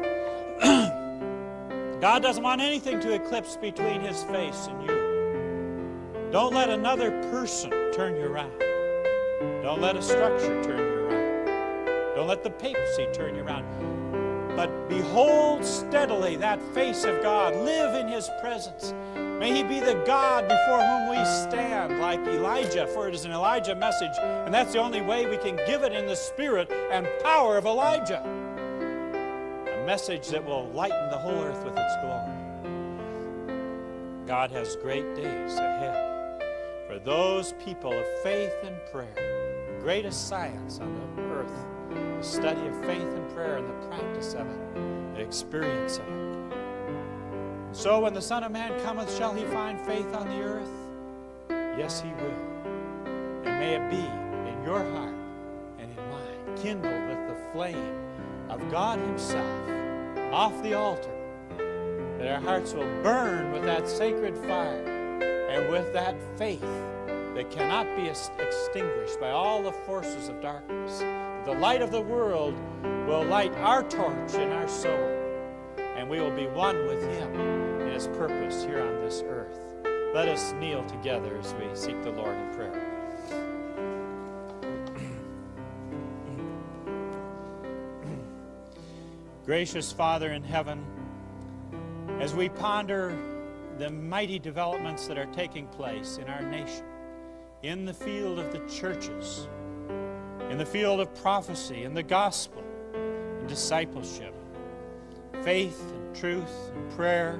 S2: God doesn't want anything to eclipse between His face and you. Don't let another person turn you around. Don't let a structure turn you around. Don't let the papacy turn you around. But behold steadily that face of God. Live in His presence. May He be the God before whom we stand like Elijah, for it is an Elijah message, and that's the only way we can give it in the spirit and power of Elijah. A message that will lighten the whole earth with its glory. God has great days ahead for those people of faith and prayer. The greatest science on the earth, the study of faith and prayer and the practice of it, the experience of it. So when the Son of Man cometh, shall He find faith on the earth? Yes, He will. And may it be in your heart and in mine, kindled with the flame of God Himself off the altar, that our hearts will burn with that sacred fire and with that faith that cannot be extinguished by all the forces of darkness. The light of the world will light our torch in our soul, and we will be one with Him in His purpose here on this earth. Let us kneel together as we seek the Lord in prayer. Gracious Father in heaven, as we ponder the mighty developments that are taking place in our nation, in the field of the churches, in the field of prophecy, in the gospel, in discipleship, faith and truth and prayer.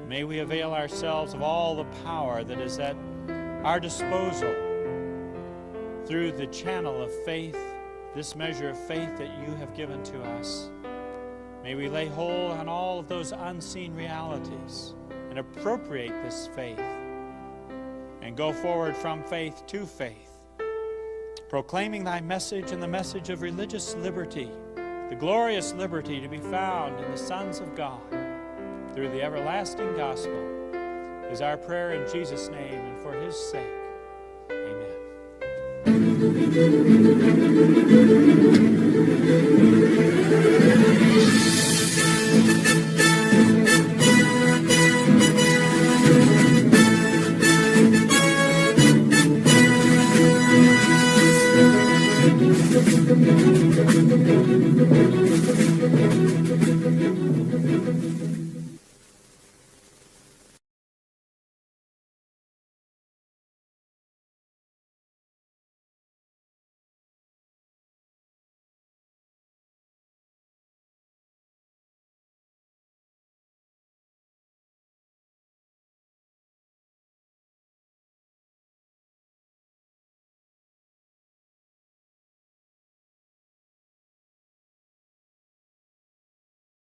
S2: May we avail ourselves of all the power that is at our disposal through the channel of faith, this measure of faith that you have given to us. May we lay hold on all of those unseen realities and appropriate this faith and go forward from faith to faith, proclaiming thy message and the message of religious liberty, the glorious liberty to be found in the sons of God through the everlasting gospel, is our prayer in Jesus' name and for his sake. Amen.